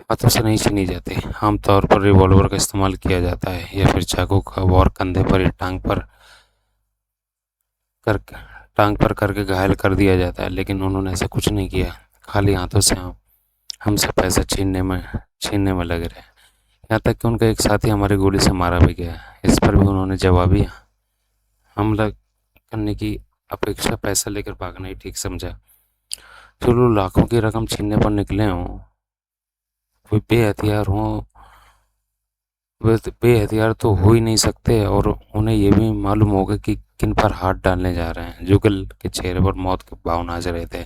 हाथों से नहीं छीनी जाती। आमतौर पर रिवॉल्वर का इस्तेमाल किया जाता है या फिर चाकू का वार कंधे पर या कर टांग पर करके घायल कर दिया जाता है, लेकिन उन्होंने ऐसा कुछ नहीं किया। खाली हाथों से हमसे पैसा छीनने में लगे रहे। यहाँ तक कि उनका एक साथी हमारी गोली से मारा भी गया। इस पर भी उन्होंने जवाबी हमला करने की अपेक्षा पैसा लेकर भागना ही ठीक समझा। जो लोग लाखों की रकम छीनने पर निकले हों, वे बेहथियार हों, वे बेहथियार तो हो ही नहीं सकते, और उन्हें यह भी मालूम होगा कि किन पर हाथ डालने जा रहे हैं। जुगल के चेहरे पर मौत के भाव नाच रहे थे।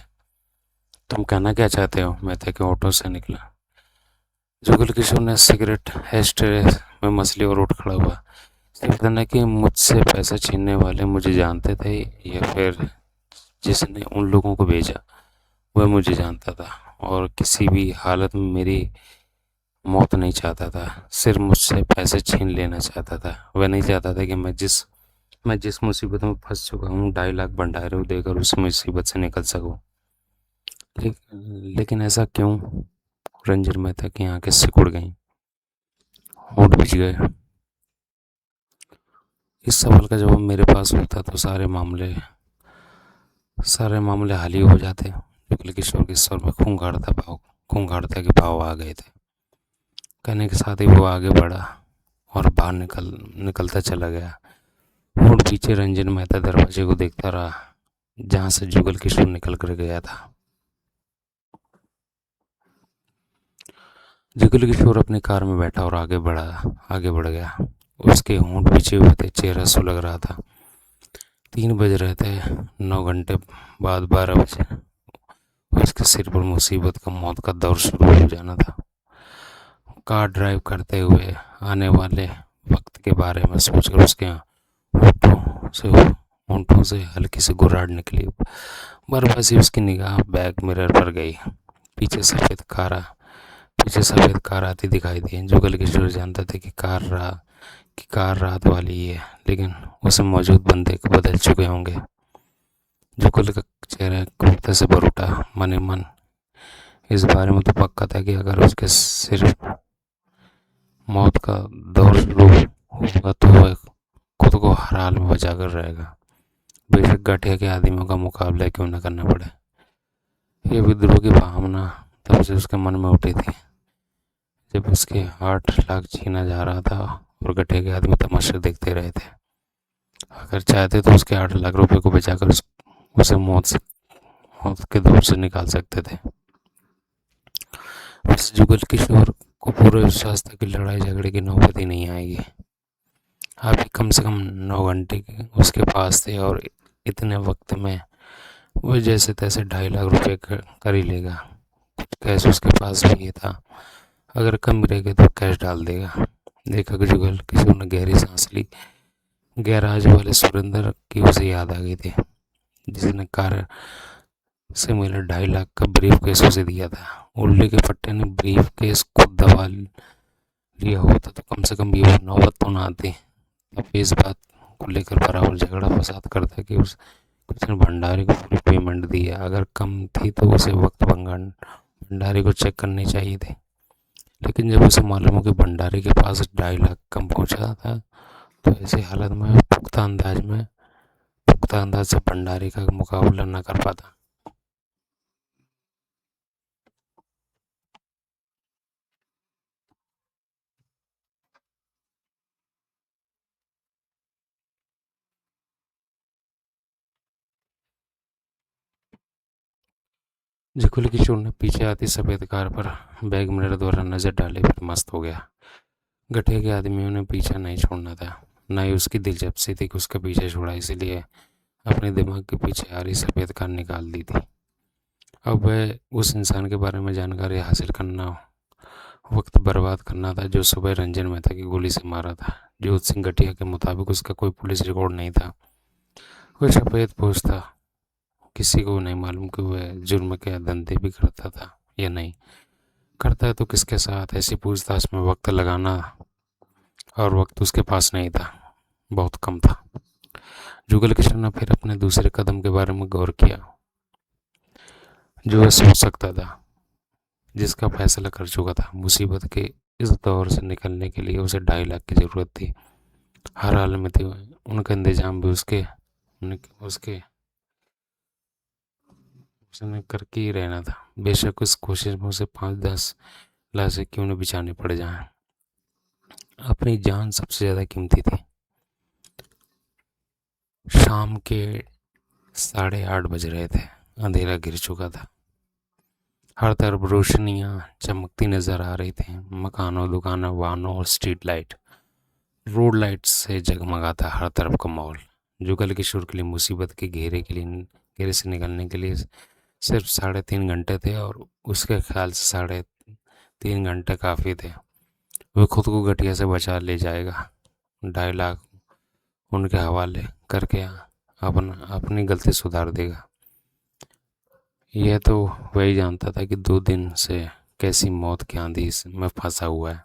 तुम कहना क्या चाहते हो? मेहता के होठों से निकला। जुगल किशोर ने सिगरेट एस्ट्रे में मछली और उठ खड़ा हुआ। पता नहीं कि मुझसे पैसा छीनने वाले मुझे जानते थे या फिर जिसने उन लोगों को भेजा वह मुझे जानता था और किसी भी हालत में मेरी मौत नहीं चाहता था। सिर्फ मुझसे पैसे छीन लेना चाहता था। वह नहीं चाहता था कि मैं जिस मुसीबत में फंस चुका हूँ 2.5 लाख भंडारे देकर उस मुसीबत से निकल सकूं। लेकिन ऐसा क्यों? रंजन मेहता की आंखें सिकुड़ गईं, होंठ भीग गए। इस सवाल का जवाब मेरे पास होता तो सारे मामले हल ही हो जाते। शुक्ल किशोर के स्वर में खूंखाड़ता के भाव आ गए थे। कहने के साथ ही वो आगे बढ़ा और बाहर निकलता चला गया। होंठ पीछे रंजन मेहता दरवाजे को देखता रहा जहां से जुगल किशोर निकल कर गया था। जुगल किशोर अपनी कार में बैठा और आगे बढ़ गया। उसके होंठ पीछे हुए थे, चेहरा सुलग रहा था। 3 बज रहे थे। 9 घंटे बाद 12 बजे उसके सिर पर मुसीबत का मौत का दौर शुरू हो जाना था। कार ड्राइव करते हुए आने वाले वक्त के बारे में सोचकर उसके होंठों से हल्की सी घुर्राहट निकली। बरबसी उसकी निगाह बैक मिरर पर गई। पीछे सफ़ेद कार आती दिखाई दी। जुगल किशोर जानता था कि कार रात वाली है, लेकिन उसे मौजूद बंदे को बदल चुके होंगे। जुगल का चेहरा क्रूरता से भर उठा। मन ही मन इस बारे में तो पक्का था कि अगर उसके सिर्फ मौत का दौर शुरू होगा तो वह खुद को हर हाल में बचा कर रहेगा, बेशक घटिया के आदमियों का मुकाबला क्यों न करना पड़े। यह विद्रोह की भावना तब से उसके मन में उठी थी जब उसके 8 लाख छीना जा रहा था और घटिया के आदमी तमाशा देखते रहे थे। अगर चाहते तो उसके 8 लाख रुपए को बचाकर उसे मौत के दौर से निकाल सकते थे। बस जुगल किशोर को पूरा विश्वास था कि लड़ाई झगड़े की नौबत ही नहीं आएगी। अभी कम से कम 9 घंटे उसके पास थे और इतने वक्त में वो जैसे तैसे 2.5 लाख रुपए कर ही लेगा। कुछ कैश उसके पास भी था, अगर कम रहेगा तो कैश डाल देगा। देखा कि जुगल किशोर ने गहरी सांस ली। गैराज वाले सुरेंद्र की उसे याद आ गई थी, जिसने कार से मिला 2.5 लाख का ब्रीफ केस उसे दिया था। उल्ले के पट्टे ने ब्रीफ केस को दबा लिया होता तो कम से कम ये नौबत तो ना आती। अब इस बात को लेकर बराबर झगड़ा फसाद करता कि उसने भंडारे को पूरी पेमेंट दी है। अगर कम थी तो उसे भंडारी को चेक करनी चाहिए थी, लेकिन जब उसे मालूम हो कि भंडारी के पास 2.5 लाख कम पहुंचा था, तो ऐसी हालत में पुख्ता अंदाज से भंडारी का मुकाबला न कर पाता। जुगल किशोर ने पीछे आती सफेद कार पर बैग मिरर द्वारा नजर डाले फिर मस्त हो गया। गठे के आदमियों ने पीछा नहीं छोड़ना था, न ही उसकी दिलचस्पी थी कि उसका पीछे छोड़ा, इसीलिए अपने दिमाग के पीछे आ रही सफ़ेद कार निकाल दी थी। अब वह उस इंसान के बारे में जानकारी हासिल करना, वक्त बर्बाद करना था जो सुबह रंजन मेहता की गोली से मारा था। जोत सिंह गठिया के मुताबिक उसका कोई पुलिस रिकॉर्ड नहीं था। वह सफ़ेद पोश था, किसी को नहीं मालूम कि वह जुर्म के धंधे भी करता था या नहीं करता है तो किसके साथ। ऐसी पूछताछ में वक्त लगाना, और वक्त उसके पास नहीं था, बहुत कम था। जुगल किशन ने फिर अपने दूसरे कदम के बारे में गौर किया, जो वह सोच सकता था, जिसका फैसला कर चुका था। मुसीबत के इस दौर से निकलने के लिए उसे 2.5 लाख की ज़रूरत थी, हर हाल में थी। उनका इंतजाम भी उसके उसने करके ही रहना था, बेशक उस कोशिश में उसे 5-10 लाशें क्यों न बिछानी पड़ जाए। अपनी जान सबसे ज़्यादा कीमती थी। शाम के 8:30 बज रहे थे, अंधेरा गिर चुका था, हर तरफ रोशनियां चमकती नजर आ रही थी। मकानों, दुकानों, वाहनों और स्ट्रीट लाइट, रोड लाइट से जगमगाता हर तरफ का माहौल। जुगल किशोर के लिए मुसीबत के घेरे से निकलने के लिए सिर्फ 3.5 घंटे थे, और उसके ख्याल से 3.5 घंटे काफ़ी थे। वह खुद को घटिया से बचा ले जाएगा, 2.5 लाख उनके हवाले करके अपनी गलती सुधार देगा। यह तो वही जानता था कि 2 दिन से कैसी मौत की आंधी में फंसा हुआ है।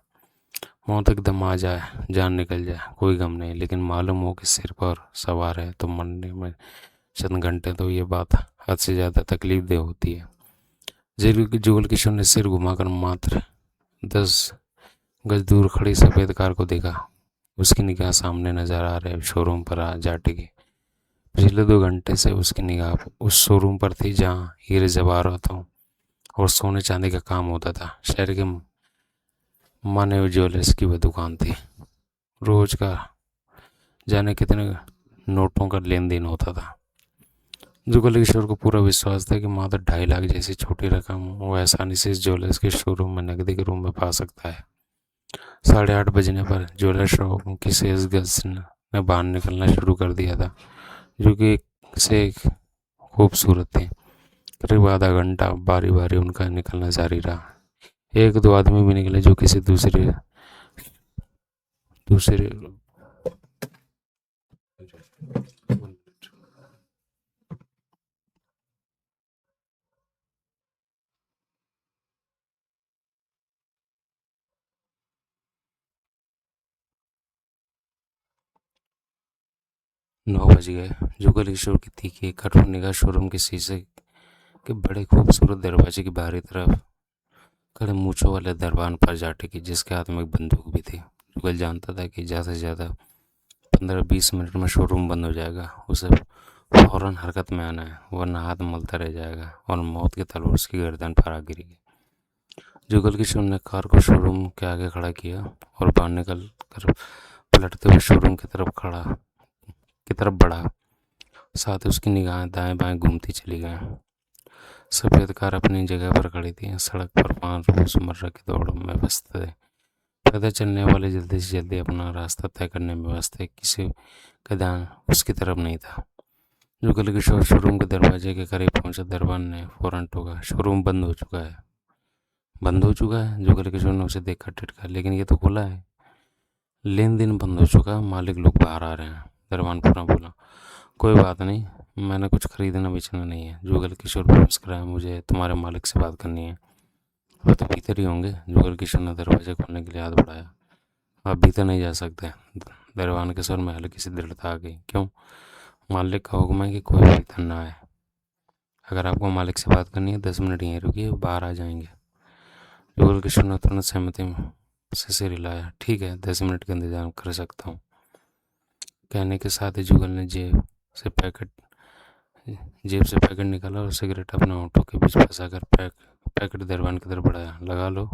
मौत एकदम आ जाए, जान निकल जाए, कोई गम नहीं, लेकिन मालूम हो कि सिर पर सवार है तो मरने में चंद घंटे, तो ये बात हद से ज़्यादा तकलीफ दे होती है। जुगल किशोर ने सिर घुमाकर मात्र 10 गज दूर खड़ी सफ़ेद कार को देखा। उसकी निगाह सामने नजर आ रहे शोरूम पर जा टिकी। पिछले 2 घंटे से उसकी निगाह उस शोरूम पर थी जहाँ हीरे जवाहरातों और सोने चांदी का काम होता था। शहर के माने ज्वेलर्स की वह दुकान थी। रोज का जाने कितने नोटों का लेन देन होता था। जुगल किशोर को पूरा विश्वास था कि मात्र 2.5 लाख जैसी छोटी रकम वो आसानी से इस ज्वेलर्स के शोरूम में नकदी के रूम में पा सकता है। 8:30 बजने पर ज्वेलर शॉप की सेल्स गर्ल्स ने बाहर निकलना शुरू कर दिया था, जो कि से खूबसूरत थी। करीब आधा घंटा बारी बारी उनका निकलना जारी रहा। 1-2 आदमी भी निकले जो किसी दूसरे दूसरे 9 बज गए। जुगल किशोर की तीखी कठोर निगाह शोरूम के शीशे के बड़े खूबसूरत दरवाजे की बाहरी तरफ खड़े मूछों वाले दरबान पर जा टिकी, जिसके हाथ में एक बंदूक भी थी। जुगल जानता था कि ज़्यादा से ज़्यादा 15-20 मिनट में शोरूम बंद हो जाएगा। उसे फौरन हरकत में आना है, वरना हाथ मलता रह जाएगा और मौत की तलवार उसकी गर्दन पर आ गिरेगी। जुगल किशोर ने कार को शोरूम के आगे खड़ा किया और बाहर निकल कर पलटते हुए शोरूम की तरफ बढ़ा। साथ ही उसकी निगाहें दाएं बाएं घूमती चली गईं। सफ़ेद कार अपनी जगह पर खड़ी थी। सड़क पर 5 रोजमर्रा की दौड़ में व्यस्त थे। पैदल चलने वाले जल्दी से जल्दी अपना रास्ता तय करने में व्यस्त थे, किसी का ध्यान उसकी तरफ नहीं था। जुगल किशोर शोरूम के दरवाजे के करीब पहुंचा। दरबान ने फौरन टोका, शोरूम बंद हो चुका है। बंद हो चुका है? जुगल किशोर ने उसे देखकर टिटका, लेकिन ये तो खुला है। लेन देन बंद हो चुका, मालिक लोग बाहर आ रहे हैं। दरबान पूरा बोला, कोई बात नहीं, मैंने कुछ खरीदना बेचना नहीं है। जुगल किशोर मुस्कुराया, मुझे तुम्हारे मालिक से बात करनी है। वह तो भीतर ही होंगे। जुगल किशोर ने दरवाजा खोलने के लिए हाथ बढ़ाया। आप भीतर नहीं जा सकते। दरबान के स्वर में हल्की सी दृढ़ता आ गई। क्यों? मालिक का हुक्म है कि कोई भीतर ना आए। अगर आपको मालिक से बात करनी है 10 मिनट यहीं रुकिए, बाहर आ जाएंगे। जुगल किशोर ने तुरंत सहमति में से सिर हिलाया। ठीक है, 10 मिनट का इंतजाम कर सकता हूँ। कहने के साथ ही जुगल ने जेब से पैकेट निकाला और सिगरेट अपने होंठों के बीच फंसाकर पैकेट दरवान की तरफ बढ़ाया। लगा लो।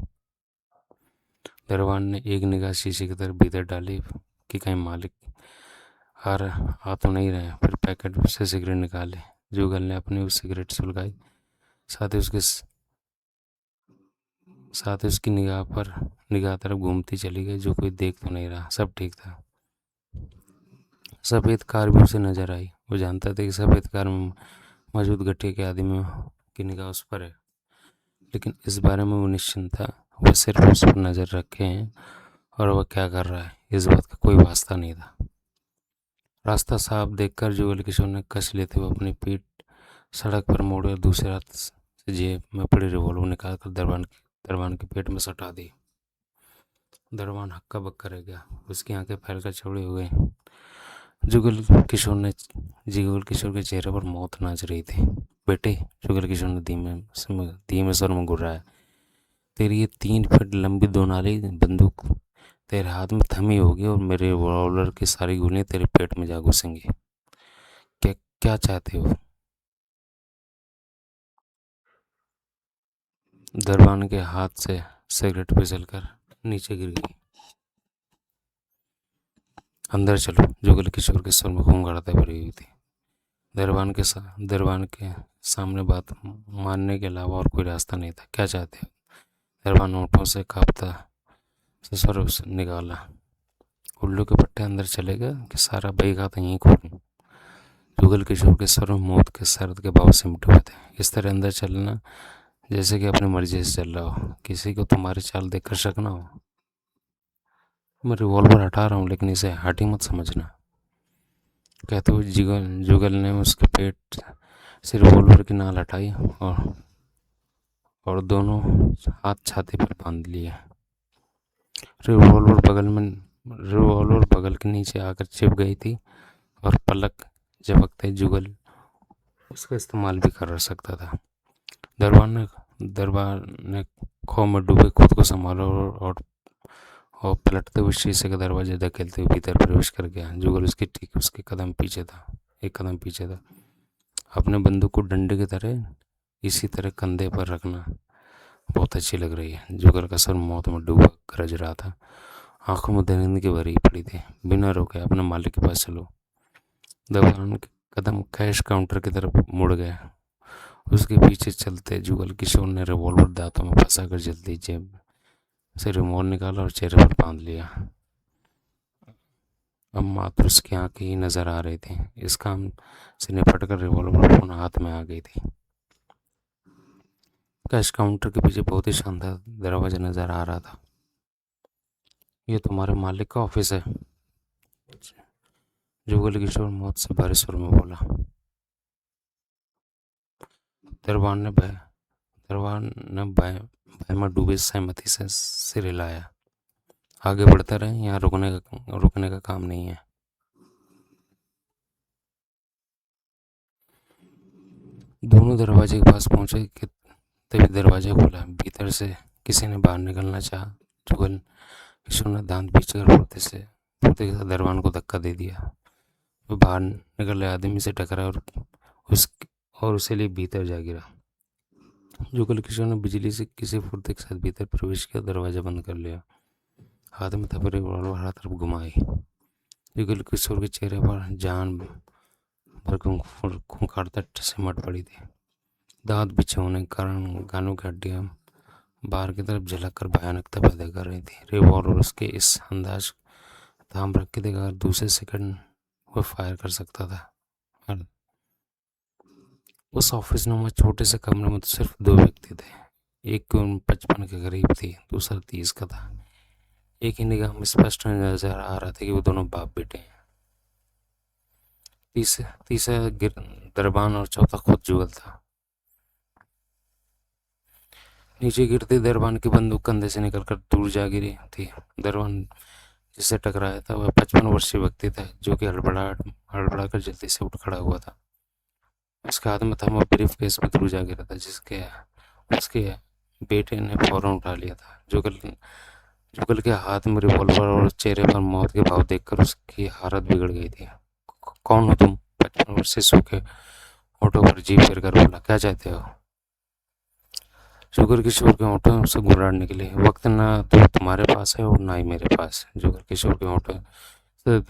दरवान ने एक निगाह शीशे की तरफ भीतर डाली कि कहीं मालिक आ तो नहीं रहे। फिर पैकेट से सिगरेट निकाले। जुगल ने अपनी उस सिगरेट सुलगाई। साथ ही उसकी निगाह तरफ घूमती चली गई। जो कोई देख तो नहीं रहा, सब ठीक था। सफ़ेद कार भी उसे नजर आई। वो जानता था कि सफ़ेद कार में मौजूद गट्टे के आदमी की निगाह उस पर है, लेकिन इस बारे में वो निश्चिंत था। वह सिर्फ उस पर नज़र रखे हैं और वह क्या कर रहा है इस बात का कोई वास्ता नहीं था। रास्ता साफ देखकर जुगल किशोर ने कस लेते हुए अपनी पीठ सड़क पर मोड़ी और दूसरे हाथ से जेब में पड़ी रिवॉल्वर निकालकर दरबान के पेट में सटा दी। दरबान हक्का बक्का रह गया। उसकी आंखें फैलकर चौड़ी हो गई। जुगल किशोर के चेहरे पर मौत नाच रही थी। बेटे, जुगल किशोर ने धीमे स्वर में गुर्राया, तेरी ये 3 फीट लंबी 2 नाली बंदूक तेरे हाथ में थमी होगी और मेरे रिवॉल्वर की सारी गोलियां तेरे पेट में जा घुसेंगी। क्या क्या चाहते हो? दरबान के हाथ से सिगरेट फिसलकर नीचे गिर गई। अंदर चलो। जुगल किशोर के स्वर में खूंगारता भरी हुई थी। दरबान के सामने बात मानने के अलावा और कोई रास्ता नहीं था। क्या चाहते हो? दरबान होठों से कांपता स्वर निकाला। उल्लू के पट्टे अंदर चलेगा कि सारा बही खाता यहीं खोलूं? जुगल किशोर के स्वर में मौत के सर्द के भाव सिमटे हुए थे। इस तरह अंदर चलना जैसे कि अपनी मर्जी से चल रहा हो, किसी को तुम्हारी चाल देखकर शक ना हो। मैं रिवॉल्वर हटा रहा हूँ, लेकिन इसे हटी मत समझना, कहते हुए जुगल ने उसके पेट से रिवॉल्वर की नाल हटाई और दोनों हाथ छाती पर बांध लिए। रिवॉल्वर बगल के नीचे आकर चिप गई थी और पलक झपकते जुगल उसका इस्तेमाल भी कर सकता था। दरबार ने खौफ में डूबे खुद को संभाला और पलटते हुए शीशे का दरवाजे धकेलते हुए भीतर प्रवेश कर गया। जुगल उसके एक कदम पीछे था। अपने बंदूक को डंडे की तरह इसी तरह कंधे पर रखना बहुत अच्छी लग रही है। जुगल का सर मौत में डूबा गरज रहा था। आंखों में दरिंदगी भरी पड़ी थी। बिना रोके अपने मालिक के पास चलो। दरबान के कदम कैश काउंटर की तरफ मुड़ गए। उसके पीछे चलते जुगल किशोर ने रिवॉल्वर दांतों में फंसाकर जल्दी जेब से रिमोट निकाला और चेहरे पर बांध लिया। अब मात्र उसकी आंखें ही नजर आ रही थी। इस काम से निपटकर रिवॉल्वर पुनः हाथ में आ गई थी। कैश काउंटर के पीछे बहुत ही शानदार दरवाजा नजर आ रहा था। ये तुम्हारे मालिक का ऑफिस है? जुगल किशोर मौत से भारी स्वर में बोला। दरबान ने भय में डूबे सहमति से सिर हिलाया। आगे बढ़ते रहे, यहाँ रुकने का काम नहीं है। दोनों दरवाजे के पास पहुंचे कि तभी दरवाजा खुला। भीतर से किसी ने बाहर निकलना चाहा। जुगल किशोर ने दांत पीछकर फुर्ती के साथ दरबान को धक्का दे दिया। वो बाहर निकले आदमी से टकरा और उसे लिए भीतर जा गिरा। जुगल किशोर ने बिजली से किसी फुर्ती के साथ भीतर प्रवेश किया, दरवाजा बंद कर लिया। हाथ में थपे रिवॉल्वर हर तरफ घुमाई। जुगल किशोर के चेहरे पर जान भर खूंखारता सिमट पड़ी थी। दांत बिछे होने के कारण गानों की हड्डियां बाहर की तरफ झलक कर भयानकता पैदा कर रही थी। रिवॉल्वर उसके इस अंदाज थाम रख के देखा, दूसरे सेकंड वो फायर कर सकता था। उस ऑफिस नुमा छोटे से कमरे में तो सिर्फ 2 व्यक्ति थे। एक की उम्र 55 के करीब थी, दूसरा 30 का था। एक ही निगाह में स्पष्ट नजर आ रहा था कि वो दोनों बाप बेटे हैं। तीसरा दरबान और चौथा खुद जुगल था। नीचे गिरते दरबान की बंदूक कंधे से निकलकर दूर जा गिरी थी। दरबान जिससे टकराया था वह 55 वर्षीय व्यक्ति था, जो कि हड़बड़ा कर जल्दी से उठ खड़ा हुआ था। उसके हाथ में था, वो ब्रीफ केस में ध्रुजा गिरा था, जिसके उसके बेटे ने फौरन उठा लिया था। जुगल के हाथ में रिवॉल्वर और चेहरे पर मौत के भाव देखकर उसकी हालत बिगड़ गई थी। कौन हो तुम? 55 वर्ष से सूखे होठों पर जीभ फेर कर बोला, क्या चाहते हो? जुगल किशोर के होठों से घुर्राहट निकली। वक्त ना तो तुम्हारे पास है और ना ही मेरे पास। जुगल किशोर के होठों से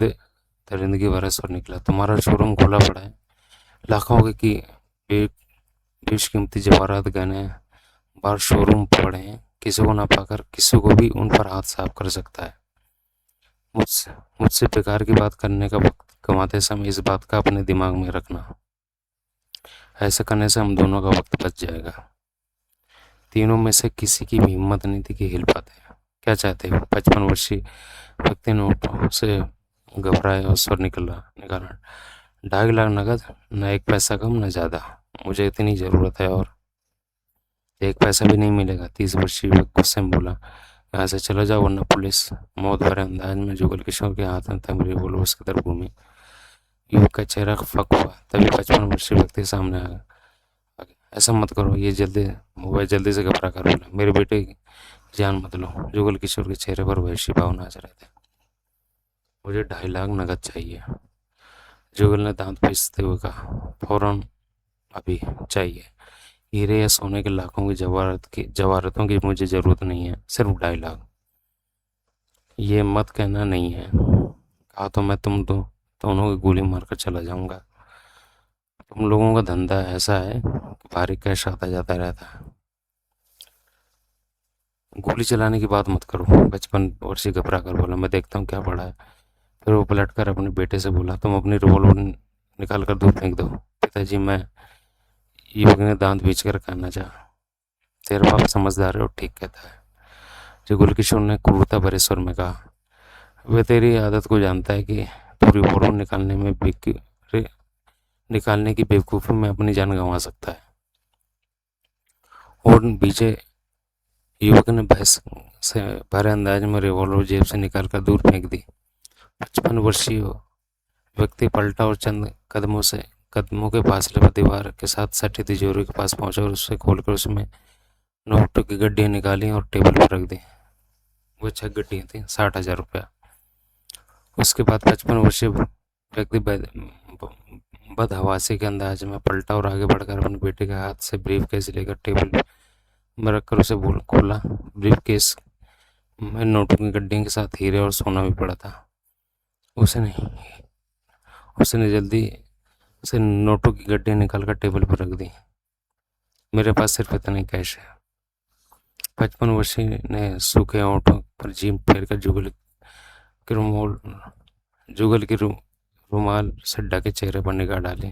दरिंदगी भरा स्वर निकला, तुम्हारा शोरूम खोला पड़ा है, लाखों की बेशकीमती जवाहरात गहने बाहर शोरूम पड़े हैं, किसी को ना पाकर किसी को भी उन पर हाथ साफ कर सकता है। मुझसे मुझसे बेकार की बात करने का वक्त गंवाते समय इस बात का अपने दिमाग में रखना। ऐसा करने से हम दोनों का वक्त बच जाएगा। तीनों में से किसी की भी हिम्मत नहीं थी कि हिल पाते। क्या चाहते हो? 55 वर्षीय व्यक्ति ने होठों से घबराया और स्वर निकाला, 2.5 लाख नकद, न एक पैसा कम न ज़्यादा। मुझे इतनी ज़रूरत है और एक पैसा भी नहीं मिलेगा। 30 वर्षीय व्यक्ति गुस्से में बोला, यहाँ से चला जाओ वरना पुलिस। मौत भरे अंदाज में जुगल किशोर के हाथ में थमी रिवॉल्वर उसकी तरफ घूमी। युवक का चेहरा फक हुआ। तभी 55 वर्षीय व्यक्ति सामने आ गया। ऐसा मत करो, ये जल्दी से घबरा कर बोला, मेरे बेटे की जान मत लो। जुगल किशोर के चेहरे पर वैसी भाव नाच रहे थे। मुझे 2.5 लाख नकद चाहिए। जुगल ने दांत पीसते हुए कहा, फौरन, अभी चाहिए। हीरे या सोने के लाखों की जवाहरतों की मुझे ज़रूरत नहीं है, सिर्फ 2.5 लाख। ये मत कहना नहीं है, कहा तो मैं दोनों की गोली मारकर चला जाऊंगा। तुम लोगों का धंधा ऐसा है कि भारी कैश आता जाता रहता है। गोली चलाने की बात मत करो। 55 वर्षीय घबरा कर बोला, मैं देखता हूँ क्या पड़ा है। फिर वो पलट कर अपने बेटे से बोला, तुम अपनी रिवॉल्वर निकाल कर दूर फेंक दो। पिताजी, मैं, युवक ने दांत बीच कर कहना चाहा, तेरा बाप समझदार है और ठीक कहता है। जुगल किशोर ने क्रूरता भरे स्वर में कहा, वह तेरी आदत को जानता है कि तू रिवॉल्वर निकालने की बेवकूफ़ी में अपनी जान गंवा सकता है। और बीचे युवक ने बहस से भरे अंदाज में रिवॉल्वर जेब से निकालकर दूर फेंक दी। 55 वर्षीय व्यक्ति पलटा और चंद कदमों के फासले पर दीवार के साथ सटी तिजोरी के पास पहुंचा और उसे खोलकर उसमें नोटों की गड्डियाँ निकाली और टेबल पर रख दी। वो 6 गड्डियाँ थी, 60,000 रुपया। उसके बाद 55 वर्षीय व्यक्ति बदहवासी के अंदाज में पलटा और आगे बढ़कर अपने बेटे के हाथ से ब्रीफ केस लेकर टेबल में रखकर उसे खोला। ब्रीफ केस में नोटों की गड्डियों के साथ हीरे और सोना भी पड़ा था। उसने जल्दी से नोटों की गड्डियाँ निकालकर टेबल पर रख दी। मेरे पास सिर्फ इतना ही कैश है। 55 वर्षीय ने सूखे होठों पर जीभ फेर कर जुगल के रुमाल से ढके चेहरे पर निगाह डाली।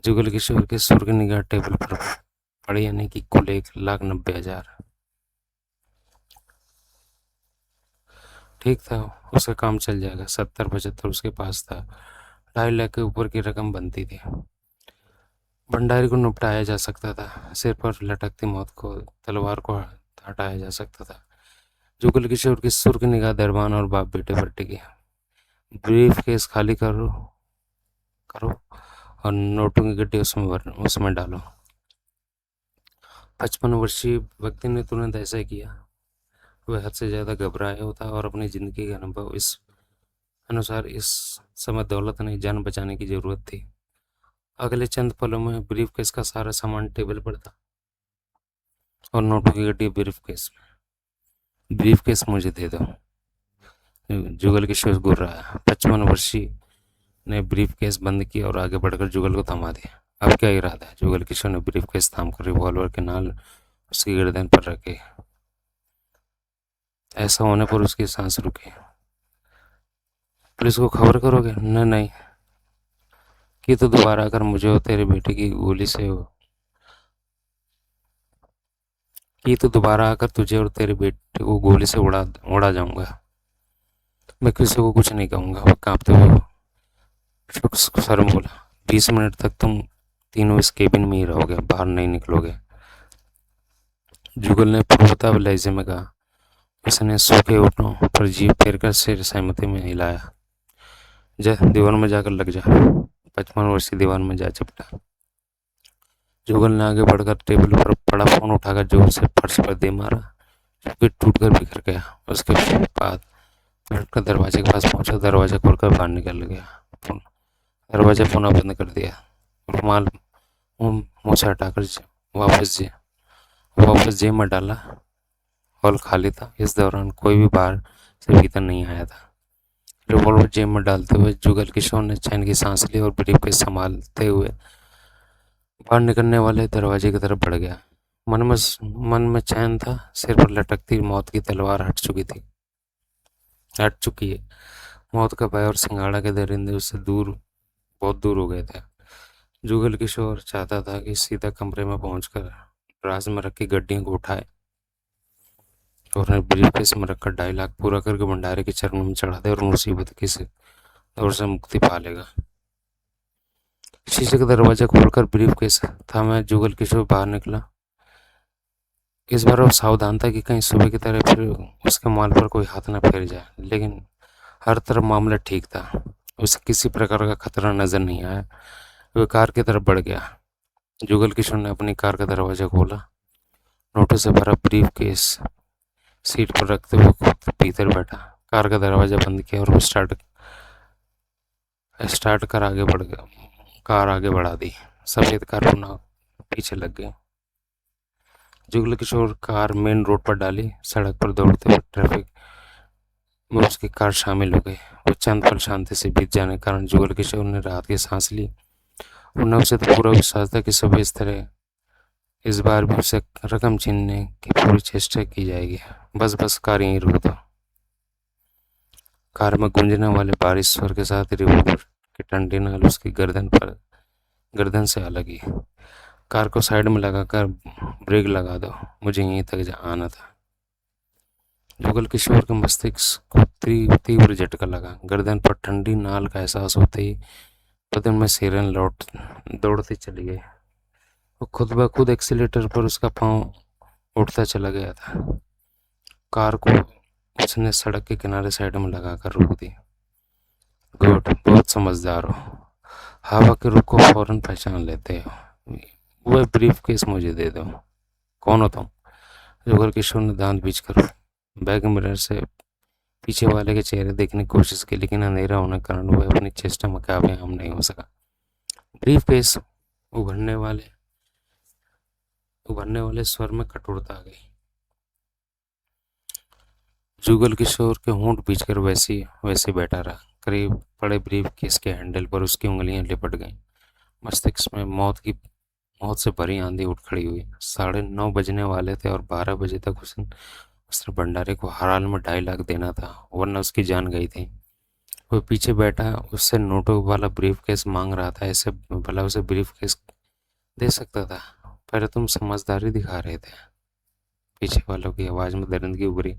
जुगल किशोर के सुर की निगाह टेबल पर पड़ी, यानी कि कुल 1,90,000। ठीक था, उसका काम चल जाएगा। 70-75 उसके पास था। 2.5 लाख के ऊपर की रकम बनती थी। भंडारी को निपटाया जा सकता था, सिर पर लटकती मौत को तलवार को हटाया जा सकता था। जुगल किशोर की सुर की निगाह दरबान और बाप बेटे पर टिकी। ब्रीफ केस खाली करो और नोटों की गड्डी उसमें डालो। 55 वर्षीय व्यक्ति ने तुरंत ऐसा ही किया। वह हद से ज़्यादा घबराया होता और अपनी ज़िंदगी का अनुभव इस अनुसार इस समय दौलत नहीं, जान बचाने की ज़रूरत थी। अगले चंद पलों में ब्रीफ केस का सारा सामान टेबल पर था और नोटों की गड्डी ब्रीफ केस मुझे दे दो। जुगल किशोर घूर रहा है। 55 वर्षीय ने ब्रीफ केस बंद किया और आगे बढ़कर जुगल को थमा दिया। अब क्या इरादा है? जुगल किशोर ने ब्रीफ केस थामकर रिवॉल्वर के नाल उसकी गर्दन पर रखे। ऐसा होने पर उसकी सांस रुकी। पुलिस को खबर करोगे? नहीं कि तो दोबारा आकर मुझे और तेरे बेटे की गोली से कि तो दोबारा आकर तुझे और तेरे बेटे को गोली से उड़ा जाऊंगा। मैं किसी को कुछ नहीं कहूंगा। वो कांपते हुए शर्म बोला, 20 मिनट तक तुम तीनों इस केबिन में ही रहोगे, बाहर नहीं निकलोगे। जुगल ने पूर्वता लहजे में कहा। उसने सूखे होठों पर जीभ फेरकर सिर सहमति में हिलाया। जा दीवार में जाकर लग जा। 55 वर्षीय दीवार में जा चिपटा। जुगल ने आगे बढ़कर टेबल पर पड़ा फोन उठाकर जोर से फर्श पर दे मारा, फिर टूटकर बिखर गया। उसके बाद बैठकर दरवाजे के पास पहुंचा, दरवाजा खोलकर बाहर निकल गया। दरवाजा पुनः बंद कर दिया। रुमाल मुंह से हटाकर वापस जेब में डाला। हॉल खाली था। इस दौरान कोई भी बाहर से भीतर नहीं आया था। रिवॉल्वर जेब में डालते हुए जुगल किशोर ने चैन की सांस ली और ब्रीफकेस संभालते हुए बाहर निकलने वाले दरवाजे की तरफ बढ़ गया। मन में चैन था। सिर पर लटकती मौत की तलवार हट चुकी है। मौत का भय और सिंगाड़ा के दरिंदे उससे बहुत दूर हो गए थे। जुगल किशोर चाहता था कि सीधा कमरे में पहुंचकर दराज में रखी गड्डियों को उठाए और ब्रीफकेस में रखकर 2.5 लाख पूरा करके भंडारे के चरणों में चढ़ा दे और मुसीबत की से दौर से मुक्ति पा लेगा। शीशे का दरवाजा खोलकर ब्रीफकेस था मैं जुगल किशोर बाहर निकला। इस बार वो सावधान था कि कहीं सुबह की तरह फिर उसके माल पर कोई हाथ न फेर जाए, लेकिन हर तरफ मामला ठीक था। उसे किसी प्रकार का खतरा नजर नहीं आया। वह कार की तरफ बढ़ गया। जुगल किशोर ने अपनी कार का दरवाजा खोला, नोटों से भरा ब्रीफकेस सीट पर रखते हुए खुद भीतर बैठा। कार का दरवाजा बंद किया और वो स्टार्ट कर आगे बढ़ गया। कार आगे बढ़ा दी। सफेद कार पुनः पीछे लग गई। Jugal Kishore car main road पर डाली। सड़क पर दौड़ते हुए ट्रैफिक में उसकी कार शामिल हो गई। वो चंद पल शांति से बीत जाने के कारण जुगल किशोर ने राहत की सांस ली। उन्हें उसे तो पूरा विश्वास था कि सब इस तरह इस बार भी उसे रकम छीनने की पूरी चेष्टा की जाएगी। बस कार यहीं रुक दो। कार में गूंजने वाले बारिश स्वर के साथ रिवॉल्वर की टंटी नाल उसकी गर्दन से अलग ही। कार को साइड में लगाकर ब्रेक लगा दो, मुझे यहीं तक आना था। जुगल किशोर के मस्तिष्क को तीव्र झटका लगा। गर्दन पर ठंडी नाल का एहसास होते ही बदन में सिरन दौड़ती चली गई। वो खुद ब खुद एक्सीलेटर पर उसका पांव उठता चला गया था। कार को उसने सड़क के किनारे साइड में लगाकर रोक दी। गुड, बहुत समझदार हो। हवा के रुख को फौरन पहचान लेते हो। वह ब्रीफकेस मुझे दे दो। कौन हो तुम? जुगल किशोर ने दांत बींचकर बैक मिरर से पीछे वाले के चेहरे देखने की कोशिश की, लेकिन अंधेरा होने के कारण वह अपनी चेष्टा में कामयाब नहीं हो सका। ब्रीफकेस उभरने वाले स्वर में कठोरता आ गई। जुगल किशोर के होंठ बीचकर वैसे बैठा रहा। करीब पड़े ब्रीफकेस के हैंडल पर उसकी उंगलियां लिपट गईं। मस्तिष्क में मौत से भरी आंधी उठ खड़ी हुई। 9:30 बजने वाले थे और 12 बजे तक उसने भंडारे को हर हाल में 2.5 लाख देना था, वरना उसकी जान गई थी। वो पीछे बैठा उससे नोटों वाला ब्रीफकेस मांग रहा था। ऐसे भला उसे ब्रीफकेस दे सकता था? पहले तुम समझदारी दिखा रहे थे। पीछे वालों की आवाज में दरिंदगी उभरी।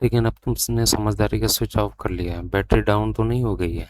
लेकिन अब तुमने समझदारी का स्विच ऑफ कर लिया है। बैटरी डाउन तो नहीं हो गई है?